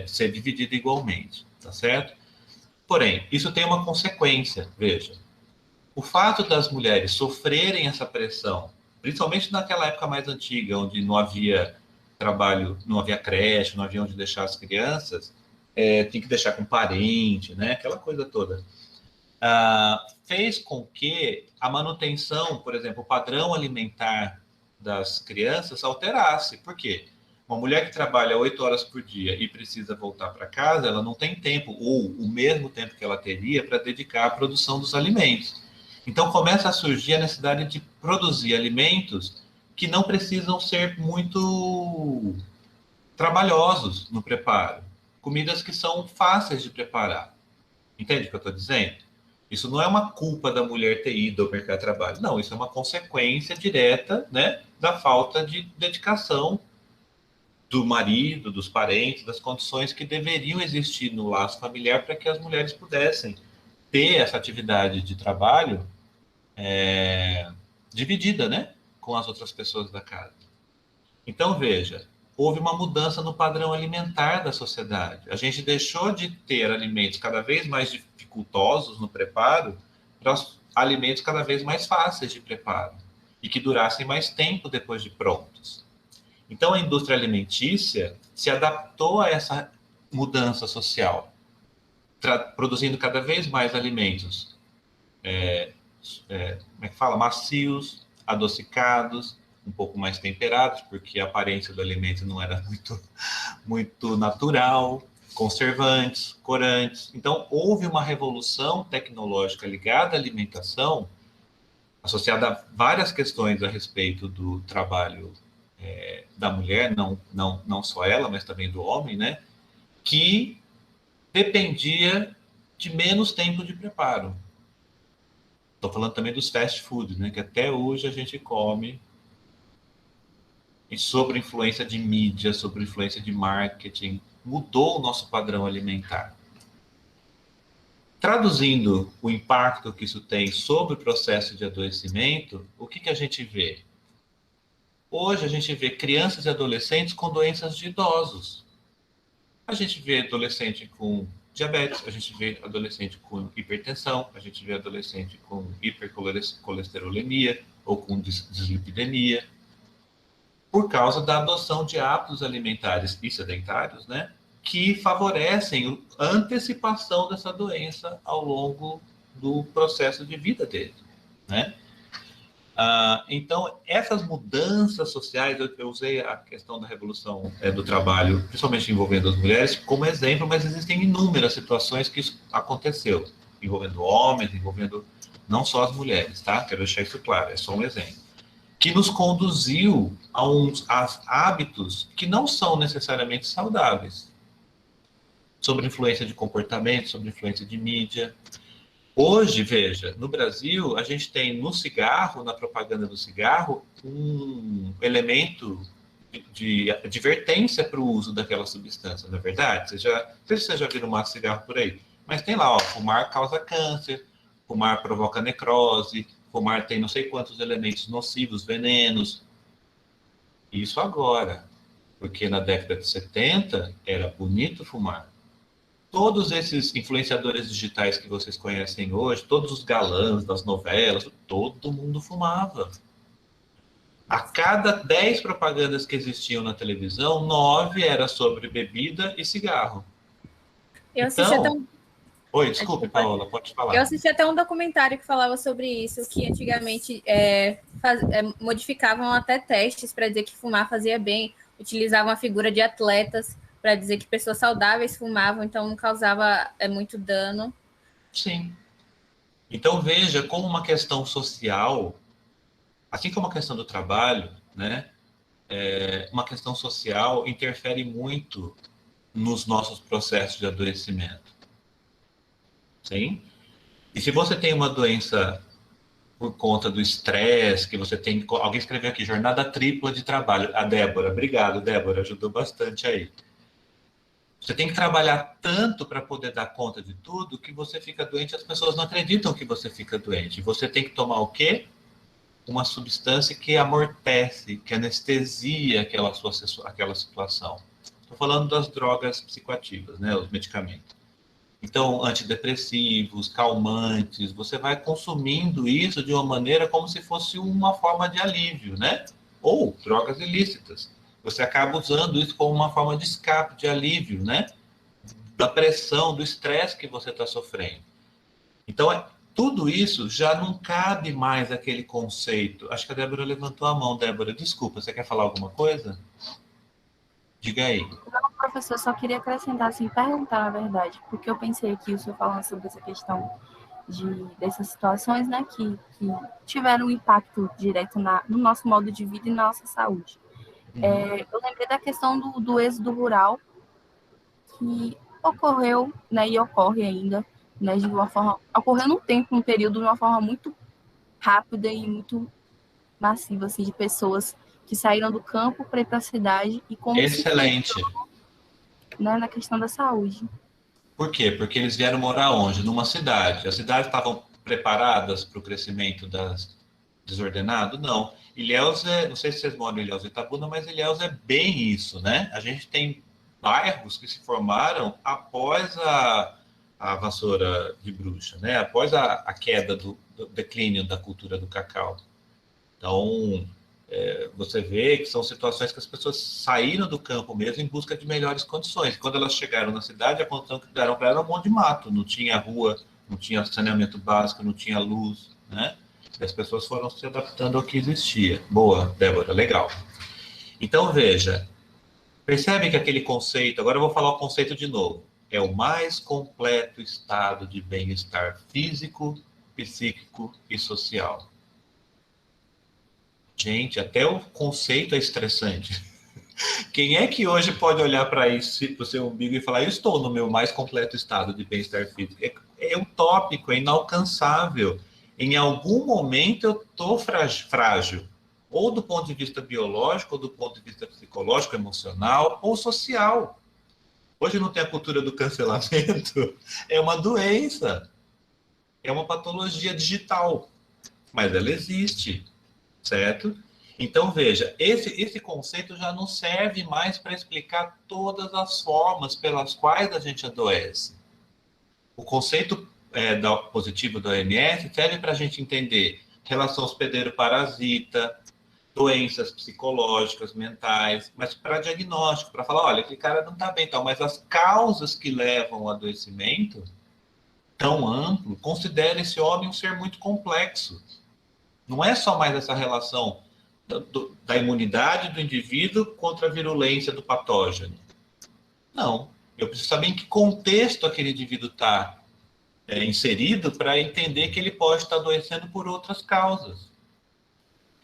Speaker 1: ser dividida igualmente, tá certo? Porém, isso tem uma consequência, veja. O fato das mulheres sofrerem essa pressão, principalmente naquela época mais antiga, onde não havia trabalho, não havia creche, não havia onde deixar as crianças, tinha que deixar com parente, né? Aquela coisa toda. Fez com que a manutenção, por exemplo, o padrão alimentar das crianças alterasse. Por quê? Uma mulher que trabalha 8 horas por dia e precisa voltar para casa, ela não tem tempo, ou o mesmo tempo que ela teria, para dedicar à produção dos alimentos. Então começa a surgir a necessidade de produzir alimentos que não precisam ser muito trabalhosos no preparo. Comidas que são fáceis de preparar. Entende o que eu estou dizendo? Isso não é uma culpa da mulher ter ido ao mercado de trabalho. Não, isso é uma consequência direta, né, da falta de dedicação do marido, dos parentes, das condições que deveriam existir no laço familiar para que as mulheres pudessem ter essa atividade de trabalho dividida, né, com as outras pessoas da casa. Então, veja, houve uma mudança no padrão alimentar da sociedade. A gente deixou de ter alimentos cada vez mais dificultosos no preparo para os alimentos cada vez mais fáceis de preparo e que durassem mais tempo depois de prontos. Então, a indústria alimentícia se adaptou a essa mudança social, produzindo cada vez mais alimentos como é que fala? Macios, adocicados, um pouco mais temperados, porque a aparência do alimento não era muito natural, conservantes, corantes. Então, houve uma revolução tecnológica ligada à alimentação, associada a várias questões a respeito do trabalho da mulher, não só ela, mas também do homem, né? Que dependia de menos tempo de preparo. Estou falando também dos fast foods, né? Que até hoje a gente come, e sobre influência de mídia, sobre influência de marketing, mudou o nosso padrão alimentar. Traduzindo o impacto que isso tem sobre o processo de adoecimento, o que a gente vê? Hoje a gente vê crianças e adolescentes com doenças de idosos. A gente vê adolescente com diabetes, a gente vê adolescente com hipertensão, a gente vê adolescente com hipercolesterolemia ou com dislipidemia, por causa da adoção de hábitos alimentares e sedentários, né, que favorecem a antecipação dessa doença ao longo do processo de vida dele, né? Então, essas mudanças sociais, eu usei a questão da revolução do trabalho, principalmente envolvendo as mulheres, como exemplo, mas existem inúmeras situações que isso aconteceu, envolvendo homens, envolvendo não só as mulheres, tá? Quero deixar isso claro, é só um exemplo. Que nos conduziu a hábitos que não são necessariamente saudáveis, sobre influência de comportamento, sobre influência de mídia. Hoje, veja, no Brasil, a gente tem no cigarro, na propaganda do cigarro, um elemento de advertência para o uso daquela substância, não é verdade? Não sei se vocês já viram um cigarro por aí, mas tem lá, ó, fumar causa câncer, fumar provoca necrose, fumar tem não sei quantos elementos nocivos, venenos. Isso agora, porque na década de 70 era bonito fumar. Todos esses influenciadores digitais que vocês conhecem hoje, todos os galãs das novelas, todo mundo fumava. A cada 10 propagandas que existiam na televisão, 9 era sobre bebida e cigarro.
Speaker 4: Eu assisti até
Speaker 1: Oi, desculpe, Paola, pode falar.
Speaker 4: Eu assisti até um documentário que falava sobre isso, que antigamente modificavam até testes para dizer que fumar fazia bem, utilizavam a figura de atletas para dizer que pessoas saudáveis fumavam, então não causava muito dano.
Speaker 1: Sim. Então, veja como uma questão social, assim como a questão do trabalho, né, uma questão social interfere muito nos nossos processos de adoecimento. Sim? E se você tem uma doença por conta do estresse, que você tem... Alguém escreveu aqui, jornada tripla de trabalho. A Débora, obrigado, Débora, ajudou bastante aí. Você tem que trabalhar tanto para poder dar conta de tudo que você fica doente, as pessoas não acreditam que você fica doente. Você tem que tomar o quê? Uma substância que amortece, que anestesia aquela situação. Estou falando das drogas psicoativas, né, os medicamentos. Então, antidepressivos, calmantes, você vai consumindo isso de uma maneira como se fosse uma forma de alívio, né? Ou drogas ilícitas. Você acaba usando isso como uma forma de escape, de alívio, né? Da pressão, do estresse que você está sofrendo. Então, tudo isso já não cabe mais aquele conceito. Acho que a Débora levantou a mão. Débora, desculpa, você quer falar alguma coisa? Diga aí.
Speaker 7: Não, professor, só queria acrescentar, assim, perguntar, na verdade, porque eu pensei aqui, o senhor falando sobre essa questão dessas situações, né, que tiveram um impacto direto no nosso modo de vida e na nossa saúde. Eu lembrei da questão do êxodo rural, que ocorreu, né, e ocorre ainda, né, de uma forma, ocorreu num período, de uma forma muito rápida e muito massiva, assim, de pessoas que saíram do campo para ir para a cidade e como
Speaker 1: Excelente.
Speaker 7: Né, na questão da saúde.
Speaker 1: Por quê? Porque eles vieram morar onde? Numa cidade. As cidades estavam preparadas para o crescimento desordenado? Não. Ilhéus não sei se vocês moram em Ilhéus e Itabuna, mas Ilhéus é bem isso, né? A gente tem bairros que se formaram após a vassoura de bruxa, né? Após a queda do declínio da cultura do cacau. Então, você vê que são situações que as pessoas saíram do campo mesmo em busca de melhores condições. Quando elas chegaram na cidade, a condição que deram para elas era um monte de mato, não tinha rua, não tinha saneamento básico, não tinha luz, né? E as pessoas foram se adaptando ao que existia. Boa, Débora, legal. Então, veja, percebe que aquele conceito, agora eu vou falar o conceito de novo, é o mais completo estado de bem-estar físico, psíquico e social. Gente, até o conceito é estressante. Quem é que hoje pode olhar para isso, para o seu umbigo e falar, eu estou no meu mais completo estado de bem-estar físico? É utópico, é inalcançável. Em algum momento eu estou frágil, ou do ponto de vista biológico, ou do ponto de vista psicológico, emocional, ou social. Hoje não tem a cultura do cancelamento, é uma doença, é uma patologia digital, mas ela existe. Certo? Então, veja, esse conceito já não serve mais para explicar todas as formas pelas quais a gente adoece. O conceito positivo da OMS serve para a gente entender relação hospedeiro-parasita, doenças psicológicas, mentais, mas para diagnóstico, para falar, olha, aquele cara não está bem, tal, mas as causas que levam ao adoecimento, tão amplo, considera esse homem um ser muito complexo. Não é só mais essa relação da imunidade do indivíduo contra a virulência do patógeno. Não. Eu preciso saber em que contexto aquele indivíduo está inserido para entender que ele pode estar adoecendo por outras causas.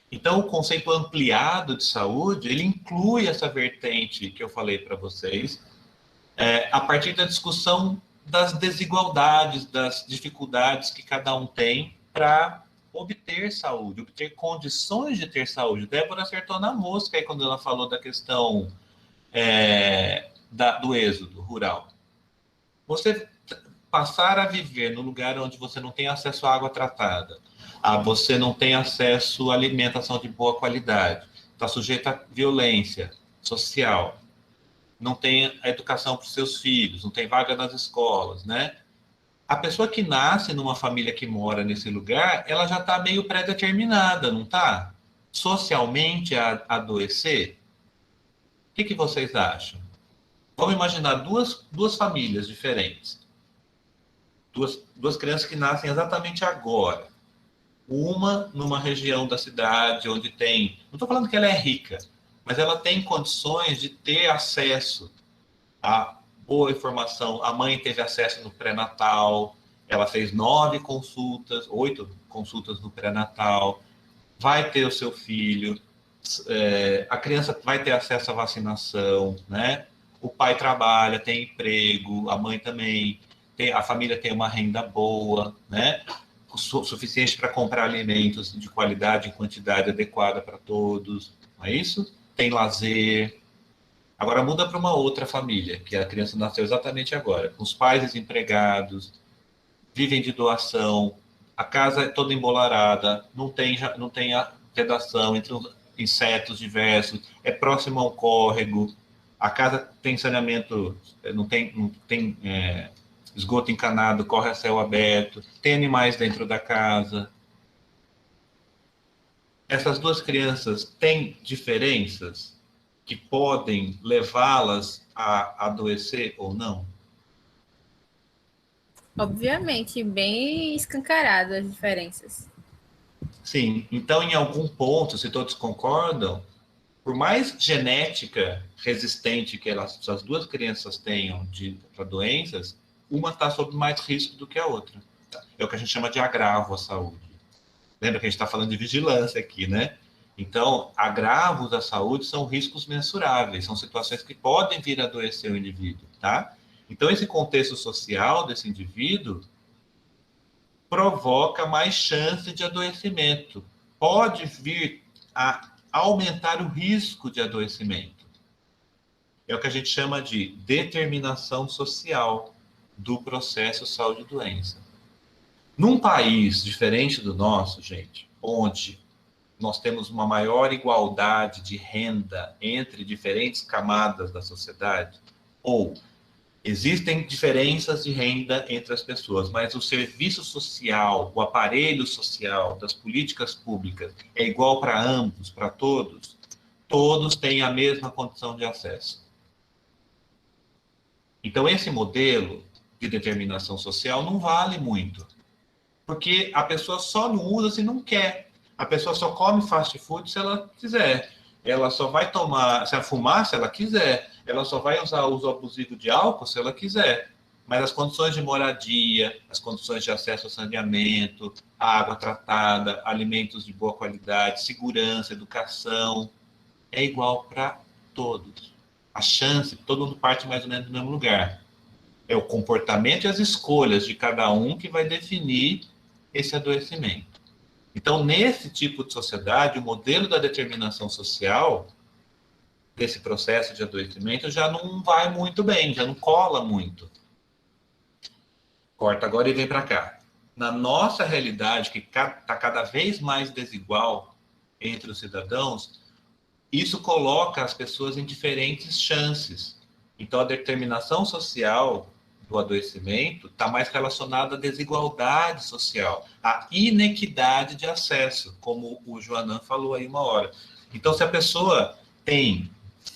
Speaker 1: Então, o conceito ampliado de saúde, ele inclui essa vertente que eu falei para vocês, a partir da discussão das desigualdades, das dificuldades que cada um tem para obter saúde, obter condições de ter saúde. Débora acertou na mosca aí quando ela falou da questão do êxodo rural. Você passar a viver no lugar onde você não tem acesso à água tratada, você não tem acesso à alimentação de boa qualidade, está sujeito à violência social, não tem a educação para os seus filhos, não tem vaga nas escolas, né? A pessoa que nasce numa família que mora nesse lugar, ela já está meio pré-determinada, não está? Socialmente a adoecer? O que vocês acham? Vamos imaginar duas famílias diferentes. Duas crianças que nascem exatamente agora. Uma numa região da cidade onde tem... Não estou falando que ela é rica, mas ela tem condições de ter acesso a boa informação. A mãe teve acesso no pré-natal, ela fez 8 consultas no pré-natal, vai ter o seu filho, a criança vai ter acesso à vacinação, né? O pai trabalha, tem emprego, a mãe também, a família tem uma renda boa, né? O suficiente para comprar alimentos de qualidade, em quantidade adequada para todos, não é isso? Tem lazer. Agora muda para uma outra família, que a criança nasceu exatamente agora, com os pais desempregados, vivem de doação, a casa é toda embolarada, não tem vedação entre os insetos diversos, é próximo ao córrego, a casa tem saneamento, não tem esgoto encanado, corre a céu aberto, tem animais dentro da casa. Essas duas crianças têm diferenças que podem levá-las a adoecer ou não?
Speaker 4: Obviamente, bem escancarado as diferenças.
Speaker 1: Sim, então em algum ponto, se todos concordam, por mais genética resistente que essas duas crianças tenham para doenças, uma está sob mais risco do que a outra. É o que a gente chama de agravo à saúde. Lembra que a gente está falando de vigilância aqui, né? Então, agravos à saúde são riscos mensuráveis, são situações que podem vir a adoecer o indivíduo, tá? Então, esse contexto social desse indivíduo provoca mais chance de adoecimento. Pode vir a aumentar o risco de adoecimento. É o que a gente chama de determinação social do processo saúde e doença. Num país diferente do nosso, gente, onde nós temos uma maior igualdade de renda entre diferentes camadas da sociedade, ou existem diferenças de renda entre as pessoas, mas o serviço social, o aparelho social das políticas públicas é igual para ambos, para todos, todos têm a mesma condição de acesso. Então, esse modelo de determinação social não vale muito, porque a pessoa só não usa se não quer. A pessoa só come fast food se ela quiser. Ela só vai tomar, se ela fumar, se ela quiser. Ela só vai usar o uso abusivo de álcool se ela quiser. Mas as condições de moradia, as condições de acesso ao saneamento, água tratada, alimentos de boa qualidade, segurança, educação, é igual para todos. A chance, todo mundo parte mais ou menos do mesmo lugar. É o comportamento e as escolhas de cada um que vai definir esse adoecimento. Então, nesse tipo de sociedade, o modelo da determinação social desse processo de adoecimento já não vai muito bem, já não cola muito. Corta agora e vem para cá. Na nossa realidade, que está cada vez mais desigual entre os cidadãos, isso coloca as pessoas em diferentes chances. Então, a determinação social do adoecimento está mais relacionada à desigualdade social, à inequidade de acesso, como o Joanã falou aí uma hora. Então, se a pessoa tem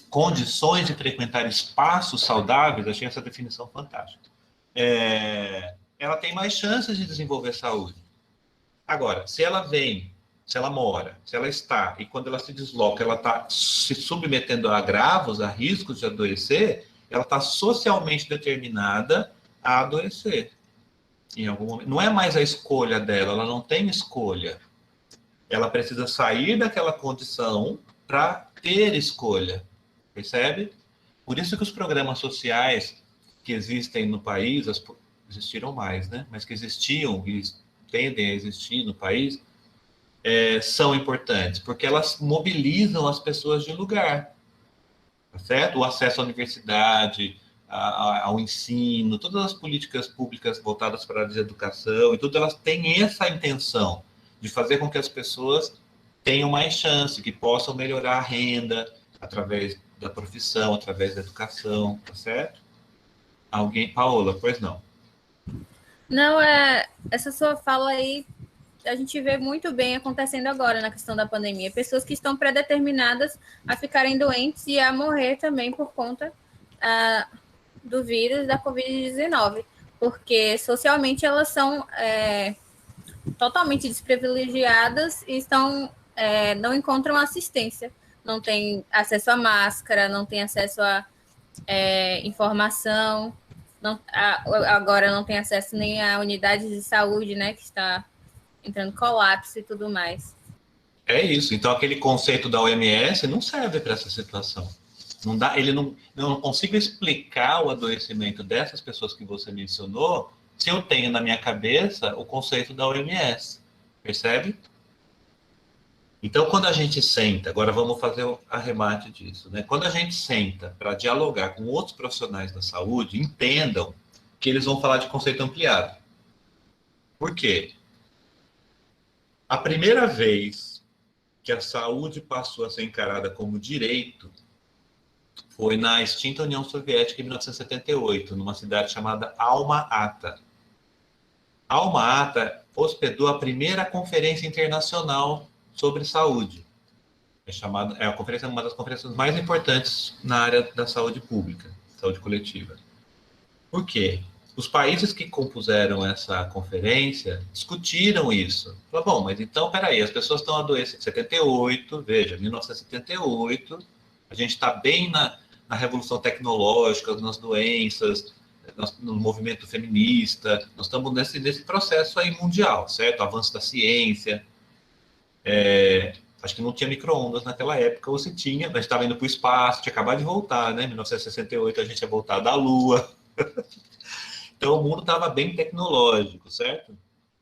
Speaker 1: condições de frequentar espaços saudáveis, achei essa definição fantástica, ela tem mais chances de desenvolver saúde. Agora, se ela vem, se ela mora, se ela está, e quando ela se desloca, ela está se submetendo a agravos, a riscos de adoecer, ela está socialmente determinada a adoecer. Em algum momento. Não é mais a escolha dela, ela não tem escolha. Ela precisa sair daquela condição para ter escolha. Percebe? Por isso que os programas sociais que existem no país, existiram mais, né? Mas que existiam e tendem a existir no país, são importantes, porque elas mobilizam as pessoas de lugar. Certo? O acesso à universidade, ao ensino, todas as políticas públicas voltadas para a educação e tudo, elas têm essa intenção de fazer com que as pessoas tenham mais chance, que possam melhorar a renda através da profissão, através da educação, tá certo? Alguém? Paola, pois não.
Speaker 4: Não, essa sua fala aí, a gente vê muito bem acontecendo agora na questão da pandemia. Pessoas que estão predeterminadas a ficarem doentes e a morrer também por conta do vírus da Covid-19. Porque socialmente elas são totalmente desprivilegiadas e não encontram assistência. Não têm acesso à máscara, não têm acesso a informação, agora não tem acesso nem a unidades de saúde, né, que está entrando colapso e tudo mais.
Speaker 1: É isso. Então, aquele conceito da OMS não serve para essa situação. Não dá, eu não consigo explicar o adoecimento dessas pessoas que você mencionou se eu tenho na minha cabeça o conceito da OMS. Percebe? Então, quando a gente senta, agora vamos fazer o arremate disso, né? Quando a gente senta para dialogar com outros profissionais da saúde, entendam que eles vão falar de conceito ampliado. Por quê? A primeira vez que a saúde passou a ser encarada como direito foi na extinta União Soviética em 1978, numa cidade chamada Alma-Ata. Alma-Ata hospedou a primeira conferência internacional sobre saúde. A conferência, uma das conferências mais importantes na área da saúde pública, saúde coletiva. Por quê? Os países que compuseram essa conferência discutiram isso. Falaram, bom, mas então, peraí, as pessoas estão adoecendo. 78, veja, 1978, a gente está bem na revolução tecnológica, nas doenças, no movimento feminista, nós estamos nesse processo aí mundial, certo? O avanço da ciência. Acho que não tinha micro-ondas naquela época, ou se tinha, a gente estava indo para o espaço, tinha acabado de voltar, né? Em 1968 a gente ia voltar da Lua. Então, o mundo estava bem tecnológico, certo?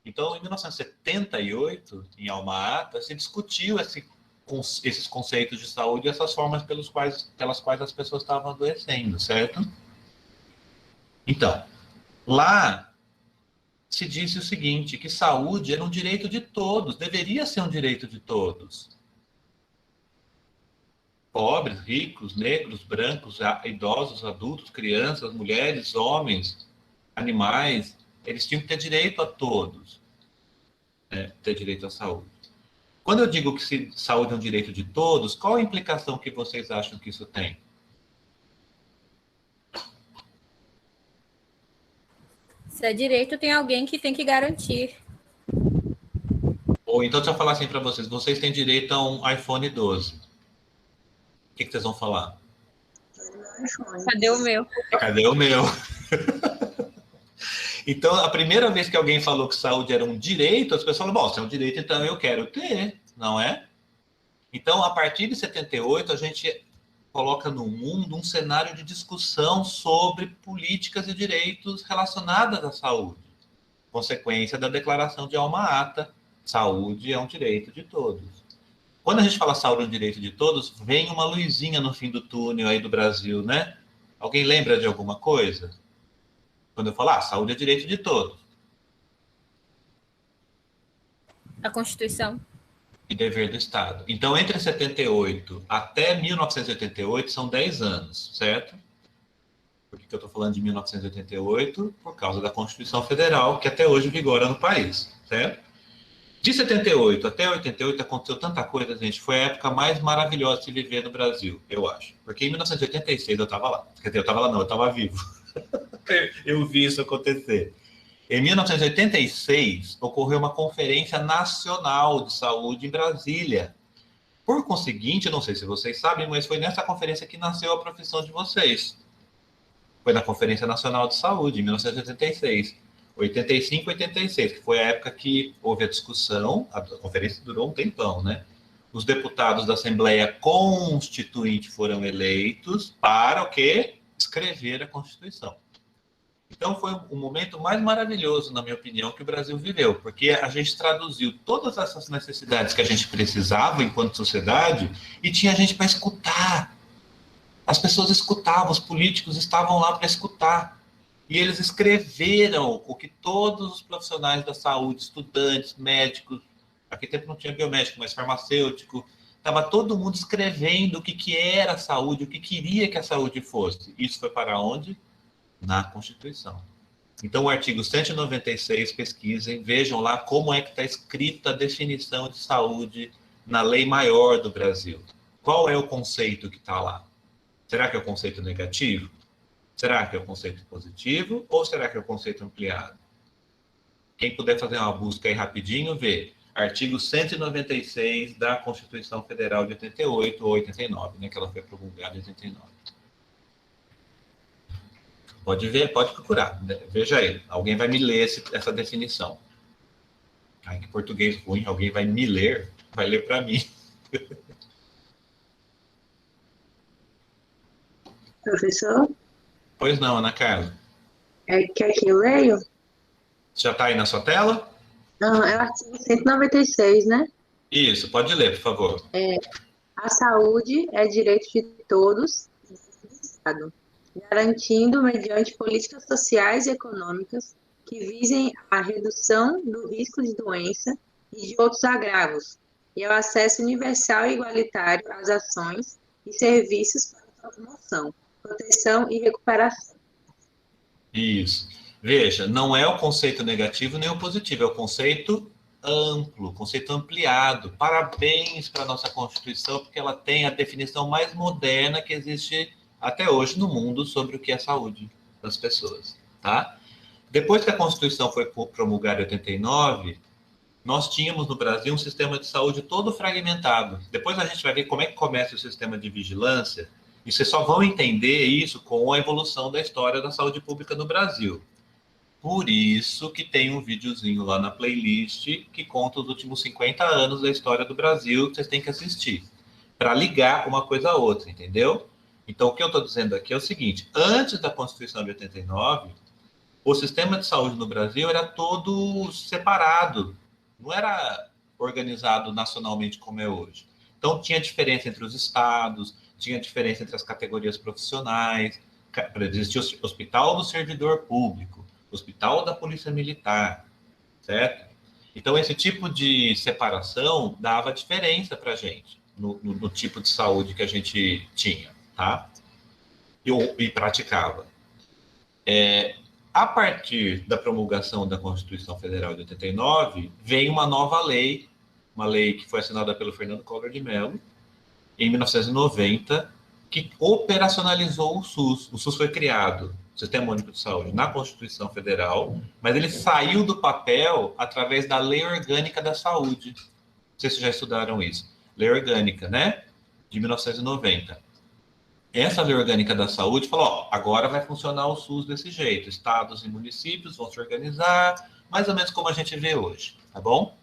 Speaker 1: Então, em 1978, em Alma-Ata, se discutiu esses conceitos de saúde e essas formas pelas quais as pessoas estavam adoecendo, certo? Então, lá se disse o seguinte, que saúde era um direito de todos, deveria ser um direito de todos. Pobres, ricos, negros, brancos, idosos, adultos, crianças, mulheres, homens, animais, eles tinham que ter direito a todos, né? Ter direito à saúde. Quando eu digo que saúde é um direito de todos, qual a implicação que vocês acham que isso tem?
Speaker 4: Se é direito, tem alguém que tem que garantir.
Speaker 1: Ou então, se eu falar assim para vocês, vocês têm direito a um iPhone 12. O que vocês vão falar?
Speaker 4: Cadê o meu?
Speaker 1: Cadê o meu? Então, a primeira vez que alguém falou que saúde era um direito, as pessoas falam, bom, se é um direito, então eu quero ter, não é? Então, a partir de 78, a gente coloca no mundo um cenário de discussão sobre políticas e direitos relacionados à saúde. Consequência da Declaração de Alma Ata, saúde é um direito de todos. Quando a gente fala saúde é um direito de todos, vem uma luzinha no fim do túnel aí do Brasil, né? Alguém lembra de alguma coisa? Quando eu falo, saúde é direito de todos.
Speaker 4: A Constituição.
Speaker 1: E dever do Estado. Então, entre 78 até 1988 são 10 anos, certo? Por que eu estou falando de 1988? Por causa da Constituição Federal, que até hoje vigora no país, certo? De 78 até 88 aconteceu tanta coisa, gente. Foi a época mais maravilhosa de se viver no Brasil, eu acho. Porque em 1986 eu estava lá. Quer dizer, eu estava lá não, eu estava vivo. Eu vi isso acontecer. Em 1986, ocorreu uma Conferência Nacional de Saúde em Brasília. Por conseguinte, não sei se vocês sabem, mas foi nessa conferência que nasceu a profissão de vocês. Foi na Conferência Nacional de Saúde, em 1986. 85 e 86, que foi a época que houve a discussão, a conferência durou um tempão, né? Os deputados da Assembleia Constituinte foram eleitos para o quê? Escrever a Constituição. Então, foi o momento mais maravilhoso, na minha opinião, que o Brasil viveu, porque a gente traduziu todas essas necessidades que a gente precisava enquanto sociedade e tinha gente para escutar. As pessoas escutavam, os políticos estavam lá para escutar. E eles escreveram o que todos os profissionais da saúde, estudantes, médicos, naquele tempo não tinha biomédico, mas farmacêutico, estava todo mundo escrevendo o que era a saúde, o que queria que a saúde fosse. Isso foi para onde? Na Constituição. Então, o artigo 196, pesquisem, vejam lá como é que está escrita a definição de saúde na lei maior do Brasil. Qual é o conceito que está lá? Será que é o conceito negativo? Será que é o conceito positivo ou será que é o conceito ampliado? Quem puder fazer uma busca aí rapidinho, vê. Artigo 196 da Constituição Federal de 88 ou 89, né, que ela foi promulgada em 89. Pode ver, pode procurar. Veja aí. Alguém vai me ler essa definição. Ai, que português ruim. Alguém vai me ler? Vai ler para mim.
Speaker 3: Professor?
Speaker 1: Pois não, Ana Carla.
Speaker 3: Quer que eu leio?
Speaker 1: Já está aí na sua tela?
Speaker 3: Não, é o artigo 196, né?
Speaker 1: Isso, pode ler, por favor.
Speaker 3: A saúde é direito de todos do Estado, garantindo mediante políticas sociais e econômicas que visem a redução do risco de doença e de outros agravos, e ao acesso universal e igualitário às ações e serviços para a promoção, proteção e recuperação.
Speaker 1: Isso. Veja, não é o conceito negativo nem o positivo, é o conceito amplo, conceito ampliado. Parabéns para a nossa Constituição, porque ela tem a definição mais moderna que existe até hoje no mundo sobre o que é saúde das pessoas, tá? Depois que a Constituição foi promulgada em 89, nós tínhamos no Brasil um sistema de saúde todo fragmentado. Depois a gente vai ver como é que começa o sistema de vigilância, e vocês só vão entender isso com a evolução da história da saúde pública no Brasil. Por isso que tem um videozinho lá na playlist que conta os últimos 50 anos da história do Brasil, que vocês têm que assistir, para ligar uma coisa a outra, entendeu? Então, o que eu estou dizendo aqui é o seguinte: antes da Constituição de 89, o sistema de saúde no Brasil era todo separado, não era organizado nacionalmente como é hoje. Então, tinha diferença entre os estados, tinha diferença entre as categorias profissionais. Existia o hospital do servidor público, hospital da polícia militar, certo? Então, esse tipo de separação dava diferença para a gente, no tipo de saúde que a gente tinha, tá? E praticava. A partir da promulgação da Constituição Federal de 89, veio uma nova lei, uma lei que foi assinada pelo Fernando Collor de Mello, em 1990, que operacionalizou o SUS. O SUS foi criado, o Sistema Único de Saúde, na Constituição Federal, mas ele saiu do papel através da Lei Orgânica da Saúde. Não sei se já estudaram isso. Lei Orgânica, né? De 1990. Essa Lei Orgânica da Saúde falou, ó, agora vai funcionar o SUS desse jeito. Estados e municípios vão se organizar, mais ou menos como a gente vê hoje, tá bom?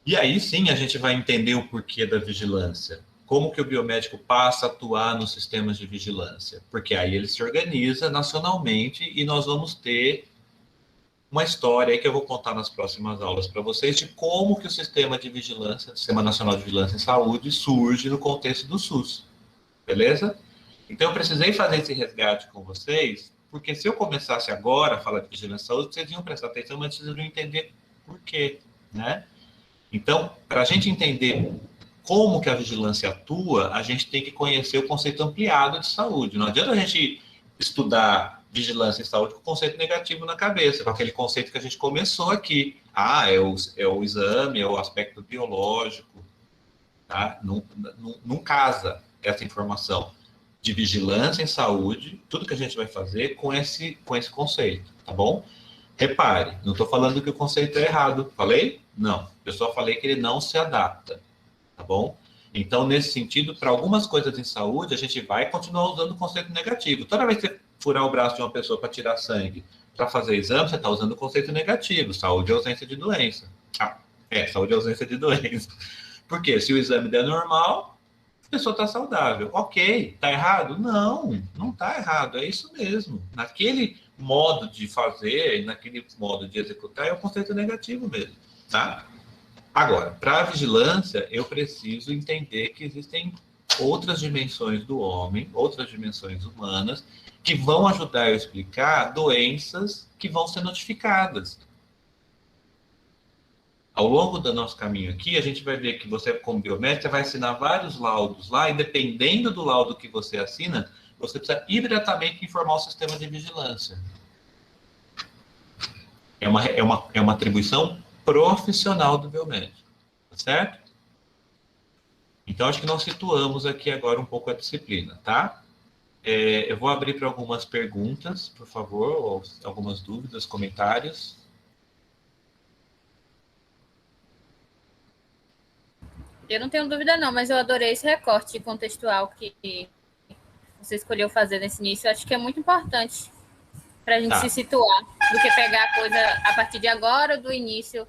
Speaker 1: E aí sim a gente vai entender o porquê da vigilância. Como que o biomédico passa a atuar nos sistemas de vigilância? Porque aí ele se organiza nacionalmente e nós vamos ter uma história aí que eu vou contar nas próximas aulas para vocês de como que o sistema de vigilância, o Sistema Nacional de Vigilância em Saúde, surge no contexto do SUS. Beleza? Então eu precisei fazer esse resgate com vocês, porque se eu começasse agora a falar de vigilância em saúde, vocês iam prestar atenção, mas vocês iam entender por quê, né? Então, para a gente entender como que a vigilância atua, a gente tem que conhecer o conceito ampliado de saúde. Não adianta a gente estudar vigilância em saúde com o conceito negativo na cabeça, com aquele conceito que a gente começou aqui. Ah, é o exame, é o aspecto biológico, tá? Não casa essa informação de vigilância em saúde, tudo que a gente vai fazer com esse conceito, tá bom? Repare, não estou falando que o conceito é errado. Falei? Não. Eu só falei que ele não se adapta, tá bom? Então, nesse sentido, para algumas coisas em saúde, a gente vai continuar usando o conceito negativo. Toda vez que você furar o braço de uma pessoa para tirar sangue, para fazer exame, você está usando o conceito negativo. Saúde é ausência de doença. Saúde é ausência de doença. Porque se o exame der normal, a pessoa está saudável. Ok, está errado? Não está errado. É isso mesmo. Naquele modo de fazer, naquele modo de executar, é o conceito negativo mesmo, tá? Agora, para a vigilância, eu preciso entender que existem outras dimensões do homem, outras dimensões humanas, que vão ajudar a explicar doenças que vão ser notificadas. Ao longo do nosso caminho aqui, a gente vai ver que você, como biomédico, vai assinar vários laudos lá, e dependendo do laudo que você assina, você precisa imediatamente informar o sistema de vigilância. É uma atribuição profissional do biomédico, tá certo? Então, acho que nós situamos aqui agora um pouco a disciplina, tá? Eu vou abrir para algumas perguntas, por favor, ou algumas dúvidas, comentários.
Speaker 4: Eu não tenho dúvida não, mas eu adorei esse recorte contextual que você escolheu fazer nesse início. Eu acho que é muito importante para a gente se situar, do que pegar a coisa a partir de agora, do início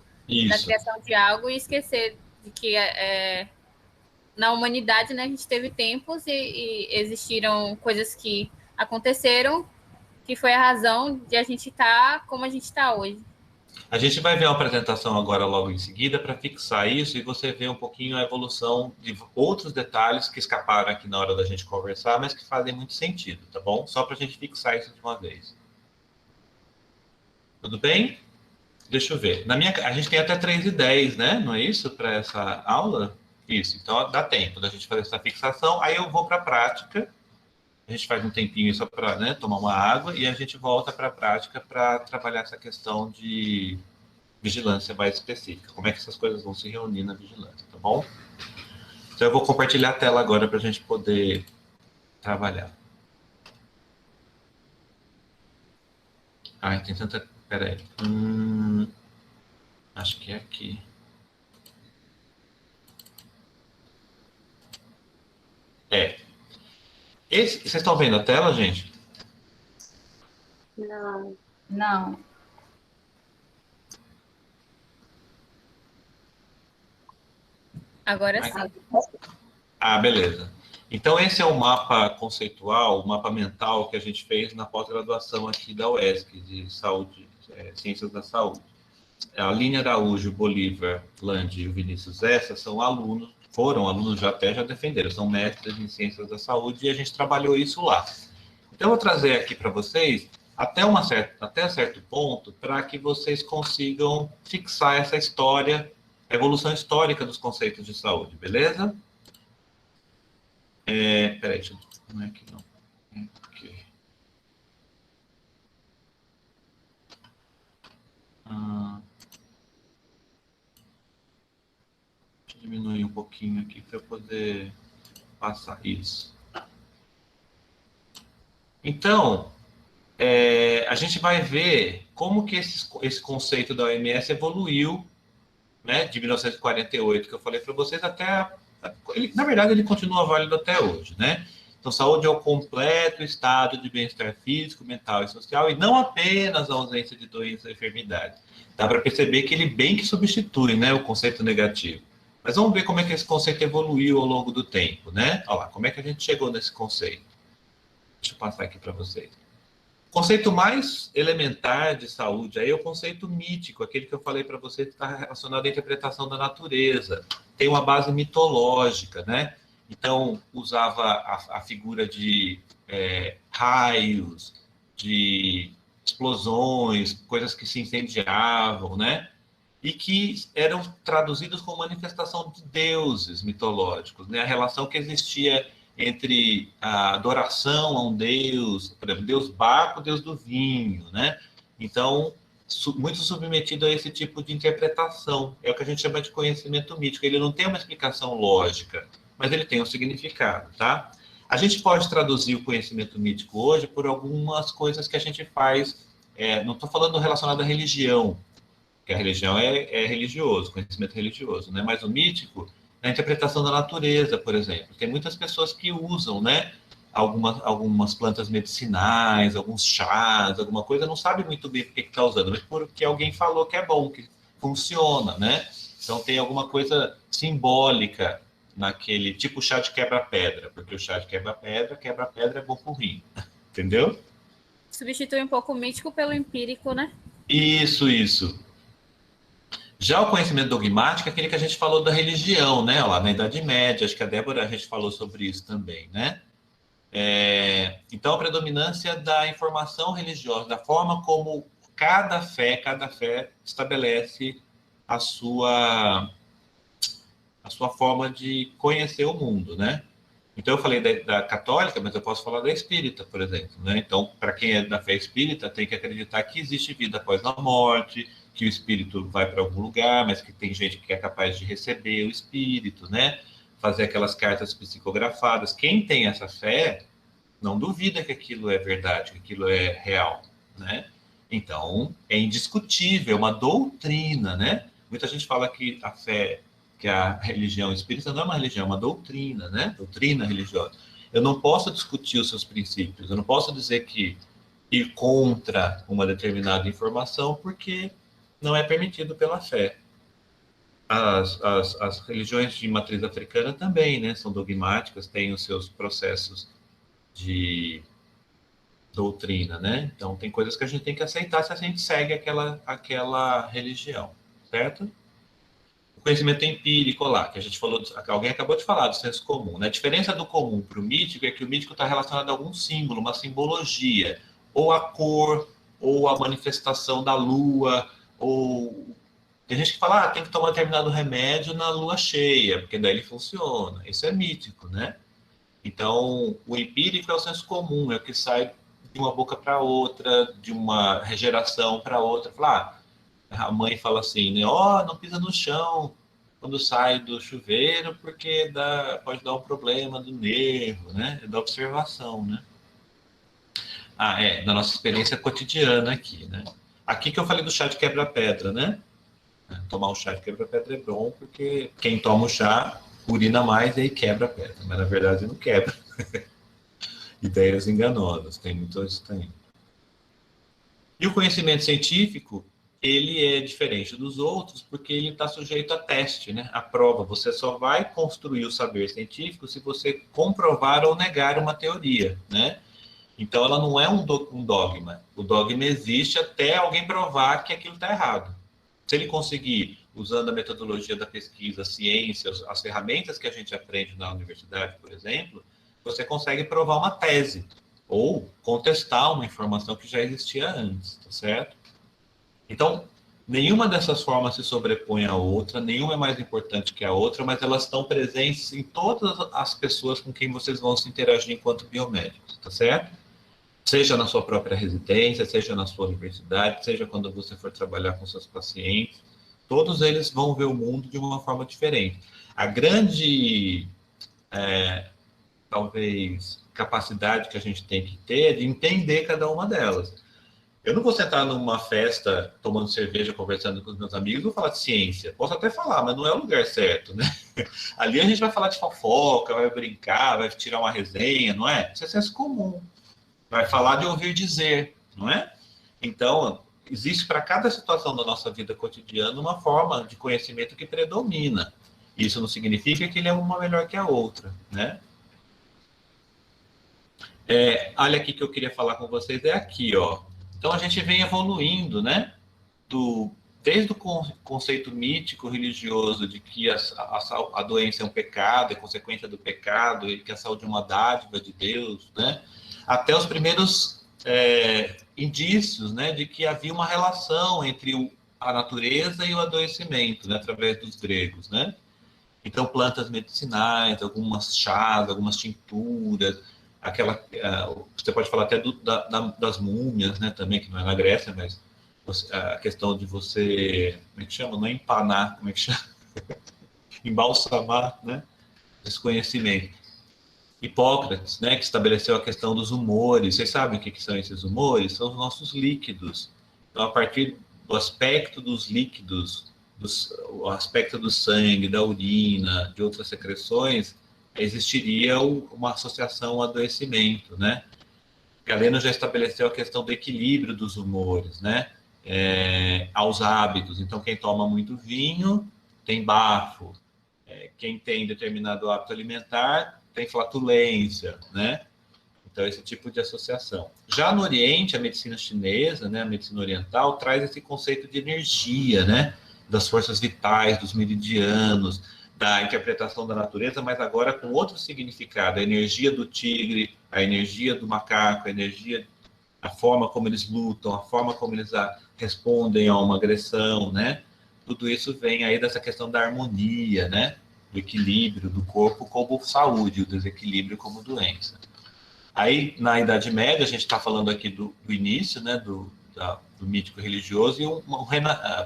Speaker 4: da criação de algo, e esquecer de que na humanidade, né, a gente teve tempos e existiram coisas que aconteceram, que foi a razão de a gente estar como a gente está hoje.
Speaker 1: A gente vai ver uma apresentação agora logo em seguida para fixar isso e você ver um pouquinho a evolução de outros detalhes que escaparam aqui na hora da gente conversar, mas que fazem muito sentido, tá bom? Só para a gente fixar isso de uma vez. Tudo bem? Deixa eu ver. A gente tem até 3h10, né? Não é isso? Para essa aula? Isso. Então, dá tempo da gente fazer essa fixação. Aí eu vou para a prática. A gente faz um tempinho só para, né, tomar uma água e a gente volta para a prática para trabalhar essa questão de vigilância mais específica. Como é que essas coisas vão se reunir na vigilância, tá bom? Então, eu vou compartilhar a tela agora para a gente poder trabalhar. Tem tanta... Peraí. Acho que é aqui. Vocês estão vendo a tela, gente?
Speaker 3: Não.
Speaker 8: Não.
Speaker 4: Agora sim.
Speaker 1: Beleza. Então, esse é o mapa conceitual, o mapa mental que a gente fez na pós-graduação aqui da UESC, de saúde, Ciências da Saúde. A Aline Araújo, Bolívar, Landi e o Vinícius Essa são alunos foram alunos já defenderam, são mestres em ciências da saúde e a gente trabalhou isso lá. Então, eu vou trazer aqui para vocês até certo ponto para que vocês consigam fixar essa história, a evolução histórica dos conceitos de saúde, beleza? Peraí, não é aqui não. Aqui. Deixa eu diminuir um pouquinho aqui para eu poder passar isso. Então, a gente vai ver como que esse conceito da OMS evoluiu, né, de 1948, que eu falei para vocês, na verdade, ele continua válido até hoje, né? Então, saúde é o completo estado de bem-estar físico, mental e social, e não apenas a ausência de doença ou enfermidade. Dá para perceber que ele bem que substitui, né, o conceito negativo. Mas vamos ver como é que esse conceito evoluiu ao longo do tempo, né? Olha lá, como é que a gente chegou nesse conceito. Deixa eu passar aqui para vocês. O conceito mais elementar de saúde aí é o conceito mítico, aquele que eu falei para vocês que está relacionado à interpretação da natureza. Tem uma base mitológica, né? Então, usava a figura de raios, de explosões, coisas que se incendiavam, né? E que eram traduzidos como manifestação de deuses mitológicos, né? A relação que existia entre a adoração a um deus, por exemplo, deus Baco, deus do vinho, né? Então, muito submetido a esse tipo de interpretação. É o que a gente chama de conhecimento mítico. Ele não tem uma explicação lógica, mas ele tem um significado, tá? A gente pode traduzir o conhecimento mítico hoje por algumas coisas que a gente faz, não estou falando relacionado à religião, que a religião é religioso, conhecimento religioso, né? Mas o mítico, na interpretação da natureza, por exemplo. Tem muitas pessoas que usam, né, algumas plantas medicinais, alguns chás, alguma coisa, não sabe muito bem por que está usando, mas porque alguém falou que é bom, que funciona, né? Então tem alguma coisa simbólica naquele tipo chá de quebra-pedra, porque o chá de quebra-pedra é bom pro rim, entendeu?
Speaker 4: Substitui um pouco o mítico pelo empírico, né?
Speaker 1: Isso. Já o conhecimento dogmático é aquele que a gente falou da religião, né? Lá na Idade Média, acho que a Débora, a gente falou sobre isso também, né? Então, a predominância da informação religiosa, da forma como cada fé estabelece a sua forma de conhecer o mundo, né? Então, eu falei da católica, mas eu posso falar da espírita, por exemplo, né? Então, para quem é da fé espírita, tem que acreditar que existe vida após a morte, que o espírito vai para algum lugar, mas que tem gente que é capaz de receber o espírito, né? Fazer aquelas cartas psicografadas. Quem tem essa fé não duvida que aquilo é verdade, que aquilo é real, né? Então, é indiscutível, é uma doutrina, né? Muita gente fala que a fé, que a religião espírita não é uma religião, é uma doutrina, né? Doutrina religiosa. Eu não posso discutir os seus princípios, eu não posso dizer que ir contra uma determinada informação, porque não é permitido pela fé. As religiões de matriz africana também, né? São dogmáticas, têm os seus processos de doutrina, né? Então, tem coisas que a gente tem que aceitar se a gente segue aquela religião, certo? O conhecimento empírico lá, que a gente falou, que alguém acabou de falar do senso comum, né? A diferença do comum para o mítico é que o mítico está relacionado a algum símbolo, uma simbologia, ou a cor, ou a manifestação da lua, ou tem gente que fala, tem que tomar determinado remédio na lua cheia, porque daí ele funciona. Isso é mítico, né? Então, o empírico é o senso comum, é o que sai de uma boca para outra, de uma geração para outra. A mãe fala assim, né? Não pisa no chão quando sai do chuveiro, porque pode dar um problema do nervo, né? É da observação, né? Da nossa experiência cotidiana aqui, né? Aqui que eu falei do chá de quebra-pedra, né? Tomar um chá de quebra-pedra é bom, porque quem toma o chá urina mais e aí quebra a pedra, mas na verdade não quebra. Ideias enganosas, tem muito isso também. E o conhecimento científico, ele é diferente dos outros porque ele está sujeito a teste, né? A prova. Você só vai construir o saber científico se você comprovar ou negar uma teoria, né? Então, ela não é um dogma. O dogma existe até alguém provar que aquilo está errado. Se ele conseguir, usando a metodologia da pesquisa, a ciência, as ferramentas que a gente aprende na universidade, por exemplo, você consegue provar uma tese ou contestar uma informação que já existia antes, tá certo? Então, nenhuma dessas formas se sobrepõe à outra, nenhuma é mais importante que a outra, mas elas estão presentes em todas as pessoas com quem vocês vão se interagir enquanto biomédicos, tá certo? Seja na sua própria residência, seja na sua universidade, seja quando você for trabalhar com seus pacientes, todos eles vão ver o mundo de uma forma diferente. A grande, talvez, capacidade que a gente tem que ter é de entender cada uma delas. Eu não vou sentar numa festa, tomando cerveja, conversando com os meus amigos, vou falar de ciência. Posso até falar, mas não é o lugar certo, né? Ali a gente vai falar de fofoca, vai brincar, vai tirar uma resenha, não é? Isso é senso comum. Vai falar de ouvir dizer, não é? Então, existe para cada situação da nossa vida cotidiana uma forma de conhecimento que predomina. Isso não significa que ele é uma melhor que a outra, né? Olha aqui que eu queria falar com vocês, é aqui, ó. Então, a gente vem evoluindo, né? Desde o conceito mítico religioso de que a doença é um pecado, é consequência do pecado, e que a saúde é uma dádiva de Deus, né? Até os primeiros indícios, né, de que havia uma relação entre a natureza e o adoecimento, né, através dos gregos, né? Então, plantas medicinais, algumas chás, algumas tinturas, você pode falar até das múmias, né, também, que não é na Grécia, mas a questão de você, como é que chama? Não é empanar, como é que chama? Embalsamar, né? Esse conhecimento. Hipócrates, né, que estabeleceu a questão dos humores. Vocês sabem o que são esses humores? São os nossos líquidos. Então, a partir do aspecto dos líquidos, o aspecto do sangue, da urina, de outras secreções, existiria uma associação ao adoecimento, né? Galeno já estabeleceu a questão do equilíbrio dos humores, né? Aos hábitos. Então, quem toma muito vinho tem bafo. Quem tem determinado hábito alimentar tem flatulência, né? Então, esse tipo de associação. Já no Oriente, a medicina chinesa, né, a medicina oriental, traz esse conceito de energia, né? Das forças vitais, dos meridianos, da interpretação da natureza, mas agora com outro significado. A energia do tigre, a energia do macaco, a forma como eles lutam, a forma como eles respondem a uma agressão, né? Tudo isso vem aí dessa questão da harmonia, né? Do equilíbrio do corpo como saúde, o desequilíbrio como doença. Aí, na Idade Média, a gente está falando aqui do início, né, do mítico religioso, e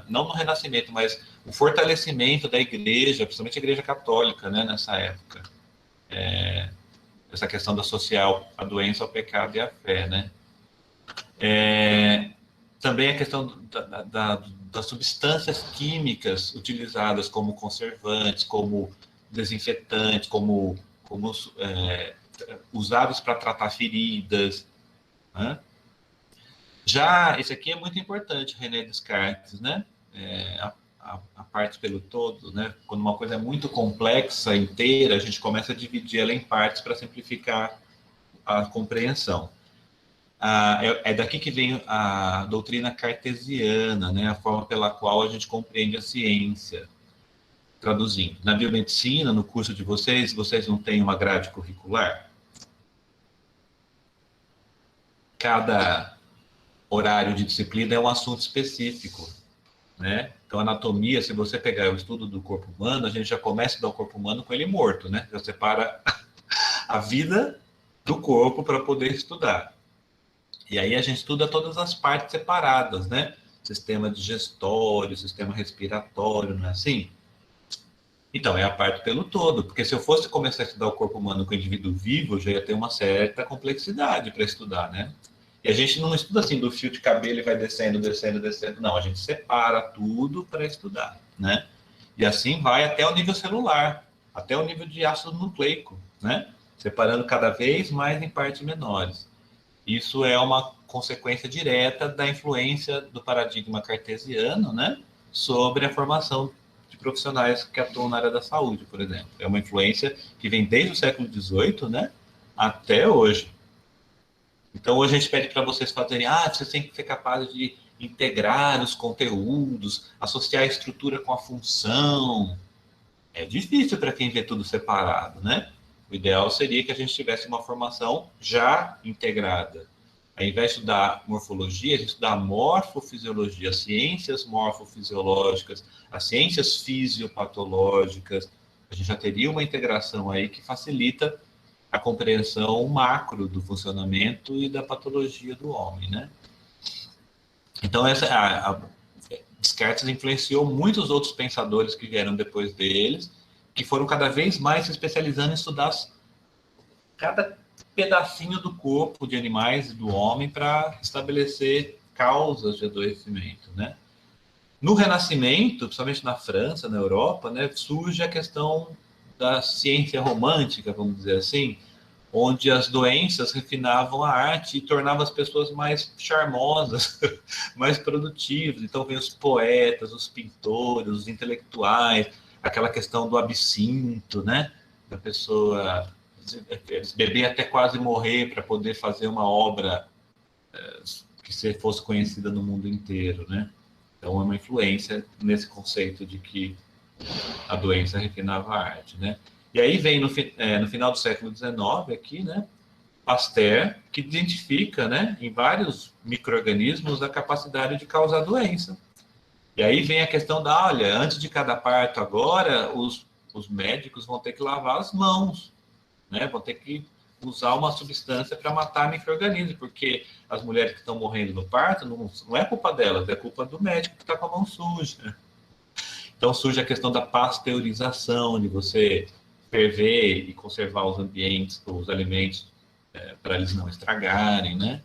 Speaker 1: não no Renascimento, mas o fortalecimento da igreja, principalmente a igreja católica, né, nessa época. Essa questão de associar a doença ao pecado e à fé, né? Também a questão das substâncias químicas utilizadas como conservantes, como desinfetantes, como usados para tratar feridas, né? Já, esse aqui é muito importante, René Descartes, né? A parte pelo todo, né? Quando uma coisa é muito complexa, inteira, a gente começa a dividir ela em partes para simplificar a compreensão. É daqui que vem a doutrina cartesiana, né? A forma pela qual a gente compreende a ciência. Traduzindo, na biomedicina, no curso de vocês não têm uma grade curricular? Cada horário de disciplina é um assunto específico, né? Então, anatomia, se você pegar o estudo do corpo humano, a gente já começa do corpo humano com ele morto, né? Já separa a vida do corpo para poder estudar. E aí a gente estuda todas as partes separadas, né? Sistema digestório, sistema respiratório, não é assim? Então, é a parte pelo todo, porque se eu fosse começar a estudar o corpo humano com o indivíduo vivo, eu já ia ter uma certa complexidade para estudar, né? E a gente não estuda assim do fio de cabelo e vai descendo, descendo, descendo. Não, a gente separa tudo para estudar, né? E assim vai até o nível celular, até o nível de ácido nucleico, né? Separando cada vez mais em partes menores. Isso é uma consequência direta da influência do paradigma cartesiano, né? Sobre a formação de profissionais que atuam na área da saúde, por exemplo. É uma influência que vem desde o século XVIII, né? Até hoje. Então, hoje a gente pede para vocês fazerem, vocês têm que ser capazes de integrar os conteúdos, associar a estrutura com a função. É difícil para quem vê tudo separado, né? O ideal seria que a gente tivesse uma formação já integrada. Ao invés de estudar morfologia, a gente estudar morfofisiologia, as ciências morfofisiológicas, as ciências fisiopatológicas. A gente já teria uma integração aí que facilita a compreensão macro do funcionamento e da patologia do homem, né? Então, Descartes influenciou muitos outros pensadores que vieram depois deles, que foram cada vez mais se especializando em estudar cada pedacinho do corpo de animais e do homem para estabelecer causas de adoecimento, né? No Renascimento, principalmente na França, na Europa, né, surge a questão da ciência romântica, vamos dizer assim, onde as doenças refinavam a arte e tornavam as pessoas mais charmosas, mais produtivas. Então, vem os poetas, os pintores, os intelectuais, aquela questão do absinto, né? Da pessoa beber até quase morrer para poder fazer uma obra que fosse conhecida no mundo inteiro, né? Então, é uma influência nesse conceito de que a doença refinava a arte, né? E aí vem no final do século XIX aqui, né, Pasteur, que identifica, né, em vários micro-organismos a capacidade de causar doença. E aí vem a questão da, olha, antes de cada parto agora, os médicos vão ter que lavar as mãos, né, vão ter que usar uma substância para matar micro-organismos, porque as mulheres que estão morrendo no parto, não é culpa delas, é culpa do médico que está com a mão suja. Então surge a questão da pasteurização, de você ferver e conservar os ambientes, os alimentos, para eles não estragarem, né?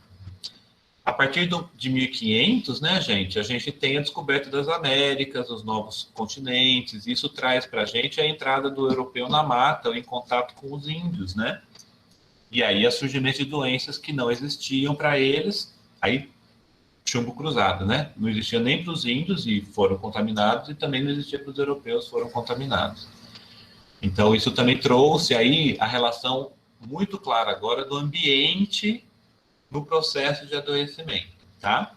Speaker 1: A partir de 1500, né, gente, a gente tem a descoberta das Américas, os novos continentes, isso traz para a gente a entrada do europeu na mata, em contato com os índios, né? E aí o surgimento de doenças que não existiam para eles, aí chumbo cruzado, né? Não existia nem para os índios e foram contaminados, e também não existia para os europeus, foram contaminados. Então, isso também trouxe aí a relação muito clara agora do ambiente no processo de adoecimento, tá?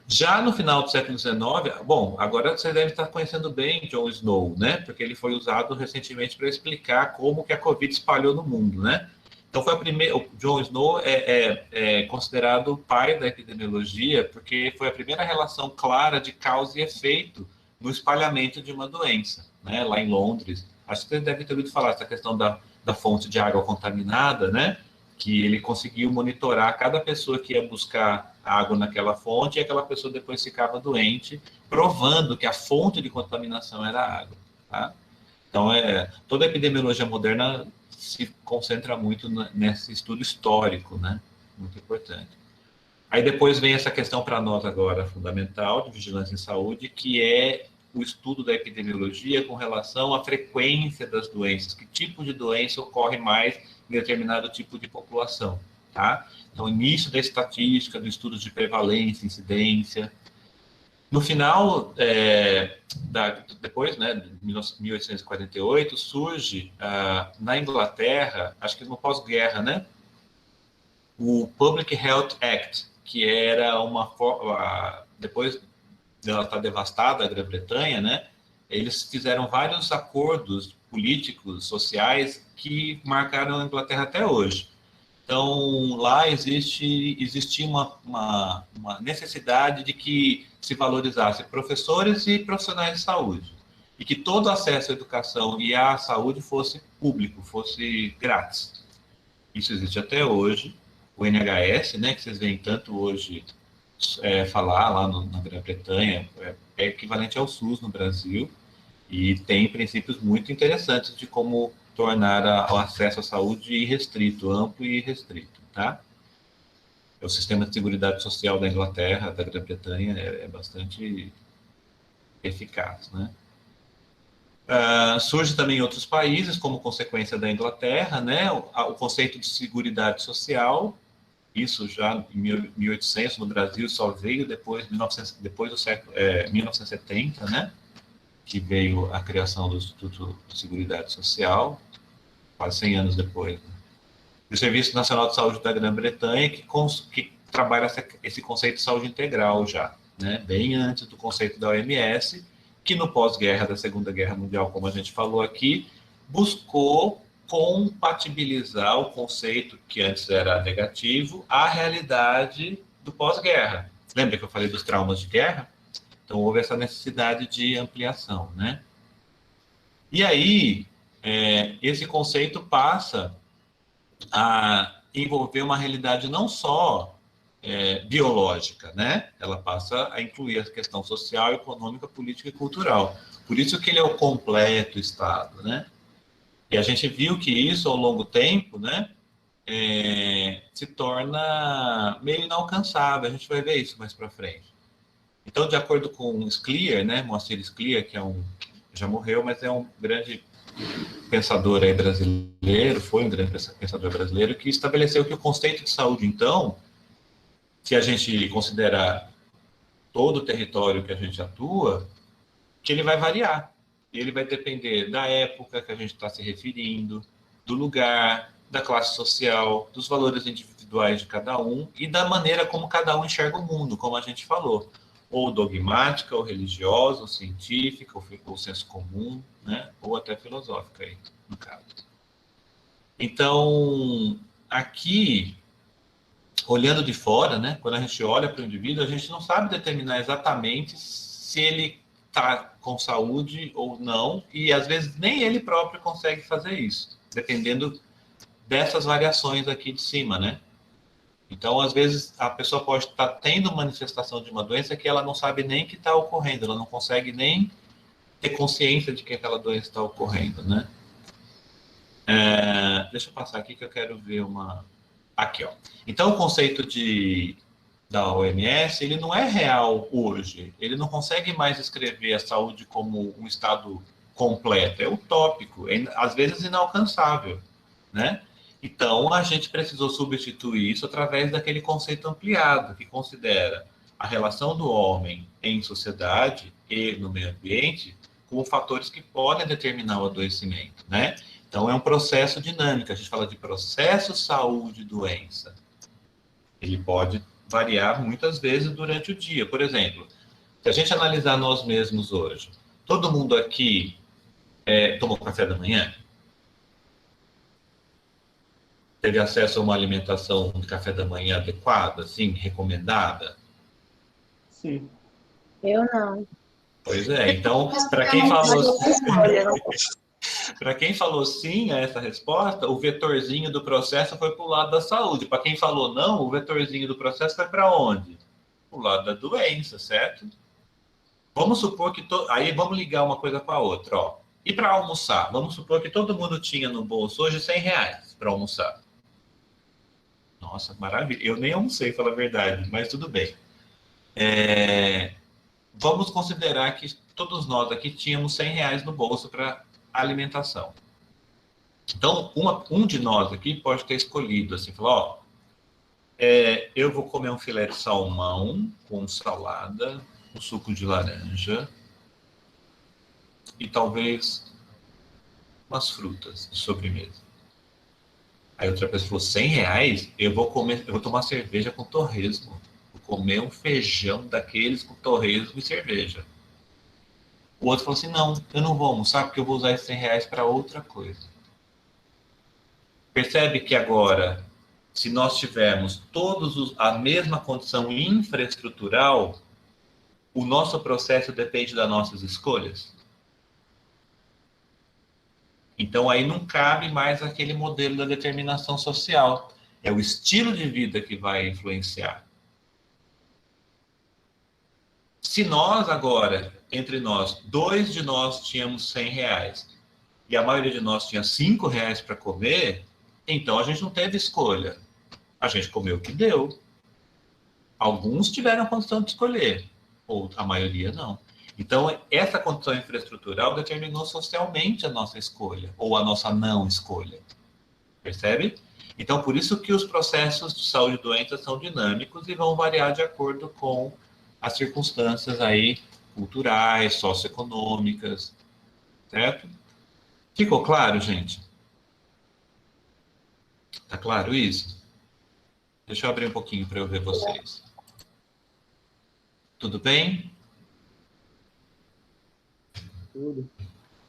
Speaker 1: Já no final do século XIX, bom, agora você deve estar conhecendo bem John Snow, né? Porque ele foi usado recentemente para explicar como que a Covid espalhou no mundo, né? Então, foi a primeira. O John Snow é considerado o pai da epidemiologia, porque foi a primeira relação clara de causa e efeito no espalhamento de uma doença, né? Lá em Londres. Acho que você deve ter ouvido falar dessa questão da fonte de água contaminada, né? Que ele conseguiu monitorar cada pessoa que ia buscar água naquela fonte e aquela pessoa depois ficava doente, provando que a fonte de contaminação era a água, tá? Então, toda a epidemiologia moderna se concentra muito nesse estudo histórico, né? Muito importante. Aí depois vem essa questão para nós agora fundamental de vigilância em saúde, que é o estudo da epidemiologia com relação à frequência das doenças, que tipo de doença ocorre mais em determinado tipo de população, tá? Então, início da estatística, do estudo de prevalência, incidência. No final, depois, né, de 1848, surge na Inglaterra, acho que no pós-guerra, né, o Public Health Act, que era depois dela estar devastada, a Grã-Bretanha, né, eles fizeram vários acordos políticos, sociais, que marcaram a Inglaterra até hoje. Então, lá existia uma necessidade de que se valorizasse professores e profissionais de saúde, e que todo acesso à educação e à saúde fosse público, fosse grátis. Isso existe até hoje. O NHS, né, que vocês veem tanto hoje falar lá na Grã-Bretanha, é equivalente ao SUS no Brasil, e tem princípios muito interessantes de como tornar o acesso à saúde irrestrito, amplo e restrito, tá? O sistema de seguridade social da Inglaterra, da Grã-Bretanha, é bastante eficaz, né? Surge também em outros países, como consequência da Inglaterra, né? O conceito de seguridade social, isso já em 1800 no Brasil só veio depois do século 1970, né? Que veio a criação do Instituto de Seguridade Social, quase 100 anos depois. Né? O Serviço Nacional de Saúde da Grã-Bretanha, que trabalha esse conceito de saúde integral já, né? Bem antes do conceito da OMS, que no pós-guerra da Segunda Guerra Mundial, como a gente falou aqui, buscou compatibilizar o conceito que antes era negativo à realidade do pós-guerra. Lembra que eu falei dos traumas de guerra? Então, houve essa necessidade de ampliação, né? E aí, esse conceito passa a envolver uma realidade não só biológica, né? Ela passa a incluir a questão social, econômica, política e cultural. Por isso que ele é o completo Estado, né? E a gente viu que isso, ao longo do tempo, né, se torna meio inalcançável. A gente vai ver isso mais para frente. Então, de acordo com Scliar, né, Moacir Scliar, que já morreu, mas é um grande pensador aí brasileiro, foi um grande pensador brasileiro, que estabeleceu que o conceito de saúde, então, se a gente considerar todo o território que a gente atua, que ele vai variar. E ele vai depender da época que a gente está se referindo, do lugar, da classe social, dos valores individuais de cada um e da maneira como cada um enxerga o mundo, como a gente falou. Ou dogmática, ou religiosa, ou científica, ou senso comum, né? Ou até filosófica, aí, no caso. Então, aqui, olhando de fora, né? Quando a gente olha para o indivíduo, a gente não sabe determinar exatamente se ele está com saúde ou não, e às vezes nem ele próprio consegue fazer isso, dependendo dessas variações aqui de cima, né? Então, às vezes, a pessoa pode estar tendo manifestação de uma doença que ela não sabe nem que está ocorrendo, ela não consegue nem ter consciência de que aquela doença está ocorrendo, né? Deixa eu passar aqui que eu quero ver uma... Aqui, ó. Então, o conceito da OMS, ele não é real hoje. Ele não consegue mais escrever a saúde como um estado completo. É utópico, às vezes inalcançável, né? Então, a gente precisou substituir isso através daquele conceito ampliado, que considera a relação do homem em sociedade e no meio ambiente como fatores que podem determinar o adoecimento, né? Então, é um processo dinâmico. A gente fala de processo, saúde, doença. Ele pode variar muitas vezes durante o dia. Por exemplo, se a gente analisar nós mesmos hoje, todo mundo aqui tomou café da manhã? Teve acesso a uma alimentação de café da manhã adequada, assim, recomendada?
Speaker 2: Sim.
Speaker 3: Eu não.
Speaker 1: Pois é, então, para quem falou sim a essa resposta, o vetorzinho do processo foi para o lado da saúde. Para quem falou não, o vetorzinho do processo foi para onde? Para o lado da doença, certo? Vamos supor que... Aí vamos ligar uma coisa com a outra, ó. E para almoçar? Vamos supor que todo mundo tinha no bolso hoje R$100 para almoçar. Nossa, maravilha. Eu nem almocei, falar a verdade, mas tudo bem. Vamos considerar que todos nós aqui tínhamos R$100 no bolso para alimentação. Então, um de nós aqui pode ter escolhido, assim, falar, ó, eu vou comer um filé de salmão com salada, um suco de laranja e talvez umas frutas de sobremesa. Aí outra pessoa falou, R$100? Eu vou tomar cerveja com torresmo. Vou comer um feijão daqueles com torresmo e cerveja. O outro falou assim, não, eu não vou almoçar porque eu vou usar esses R$100 para outra coisa. Percebe que agora, se nós tivermos todos a mesma condição infraestrutural, o nosso processo depende das nossas escolhas? Então, aí não cabe mais aquele modelo da determinação social. É o estilo de vida que vai influenciar. Se nós agora, entre nós, 2 de nós tínhamos R$100 e a maioria de nós tinha R$5 para comer, então a gente não teve escolha. A gente comeu o que deu. Alguns tiveram a condição de escolher, ou a maioria não. Então, essa condição infraestrutural determinou socialmente a nossa escolha, ou a nossa não escolha. Percebe? Então, por isso que os processos de saúde e doença são dinâmicos e vão variar de acordo com as circunstâncias aí culturais, socioeconômicas, certo? Ficou claro, gente? Tá claro isso? Deixa eu abrir um pouquinho para eu ver vocês. Tudo bem?
Speaker 2: Tudo.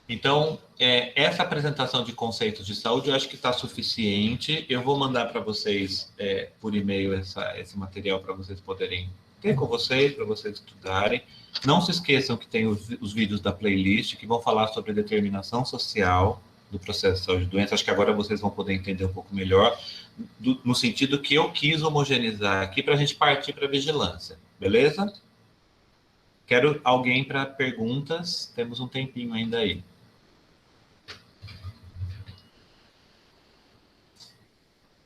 Speaker 1: Então, essa apresentação de conceitos de saúde eu acho que está suficiente. Eu vou mandar para vocês por e-mail esse material para vocês poderem ter com vocês, para vocês estudarem. Não se esqueçam que tem os vídeos da playlist que vão falar sobre determinação social do processo de saúde e doença. Acho que agora vocês vão poder entender um pouco melhor, no sentido que eu quis homogeneizar aqui para a gente partir para a vigilância. Beleza? Quero alguém para perguntas. Temos um tempinho ainda aí.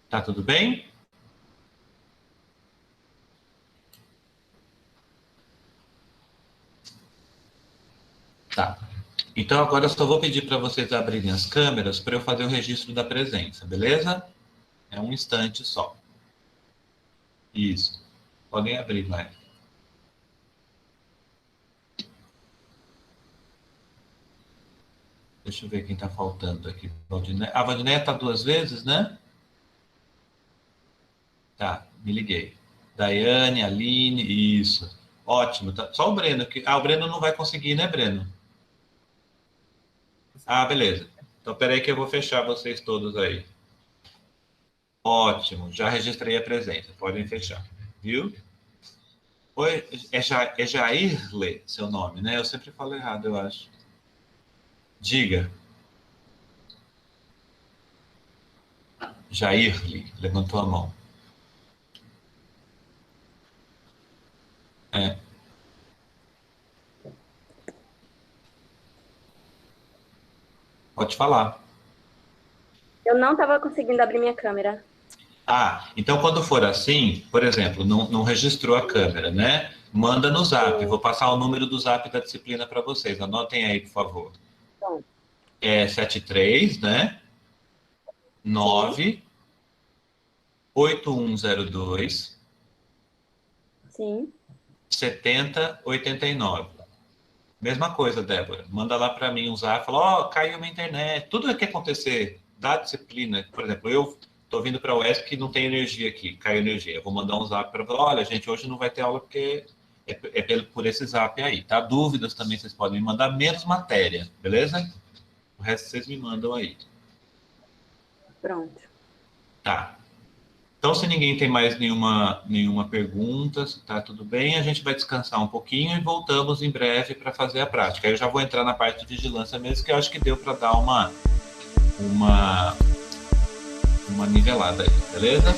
Speaker 1: Tá tudo bem? Tá. Então, agora eu só vou pedir para vocês abrirem as câmeras para eu fazer o registro da presença, beleza? É um instante só. Isso. Podem abrir, vai. Deixa eu ver quem está faltando aqui. A Valdinéia está 2 vezes, né? Tá, me liguei. Daiane, Aline, isso. Ótimo. Tá. Só o Breno. O Breno não vai conseguir, né, Breno? Ah, beleza. Então, peraí que eu vou fechar vocês todos aí. Ótimo. Já registrei a presença. Podem fechar. Viu? Oi, é Jairle seu nome, né? Eu sempre falo errado, eu acho. Diga. Jairle, levantou a mão. Pode falar.
Speaker 9: Eu não estava conseguindo abrir minha câmera.
Speaker 1: Ah, então quando for assim, por exemplo, não registrou a câmera, né? Manda no Zap. Vou passar o número do Zap da disciplina para vocês. Anotem aí, por favor.
Speaker 9: Bom.
Speaker 1: É 73, né? 9 8102
Speaker 9: Sim.
Speaker 1: 7089. Mesma coisa, Débora. Manda lá para mim um Zap. Fala, caiu minha internet. Tudo que acontecer da disciplina. Por exemplo, eu estou vindo para a UESP que não tem energia aqui. Caiu energia. Eu vou mandar um Zap para falar, olha, gente, hoje não vai ter aula porque por esse Zap aí, tá? Dúvidas também vocês podem me mandar, menos matéria, beleza? O resto vocês me mandam aí.
Speaker 9: Pronto.
Speaker 1: Tá. Então, se ninguém tem mais nenhuma pergunta, se tá tudo bem, a gente vai descansar um pouquinho e voltamos em breve para fazer a prática. Aí eu já vou entrar na parte de vigilância mesmo, que eu acho que deu para dar uma nivelada aí, beleza?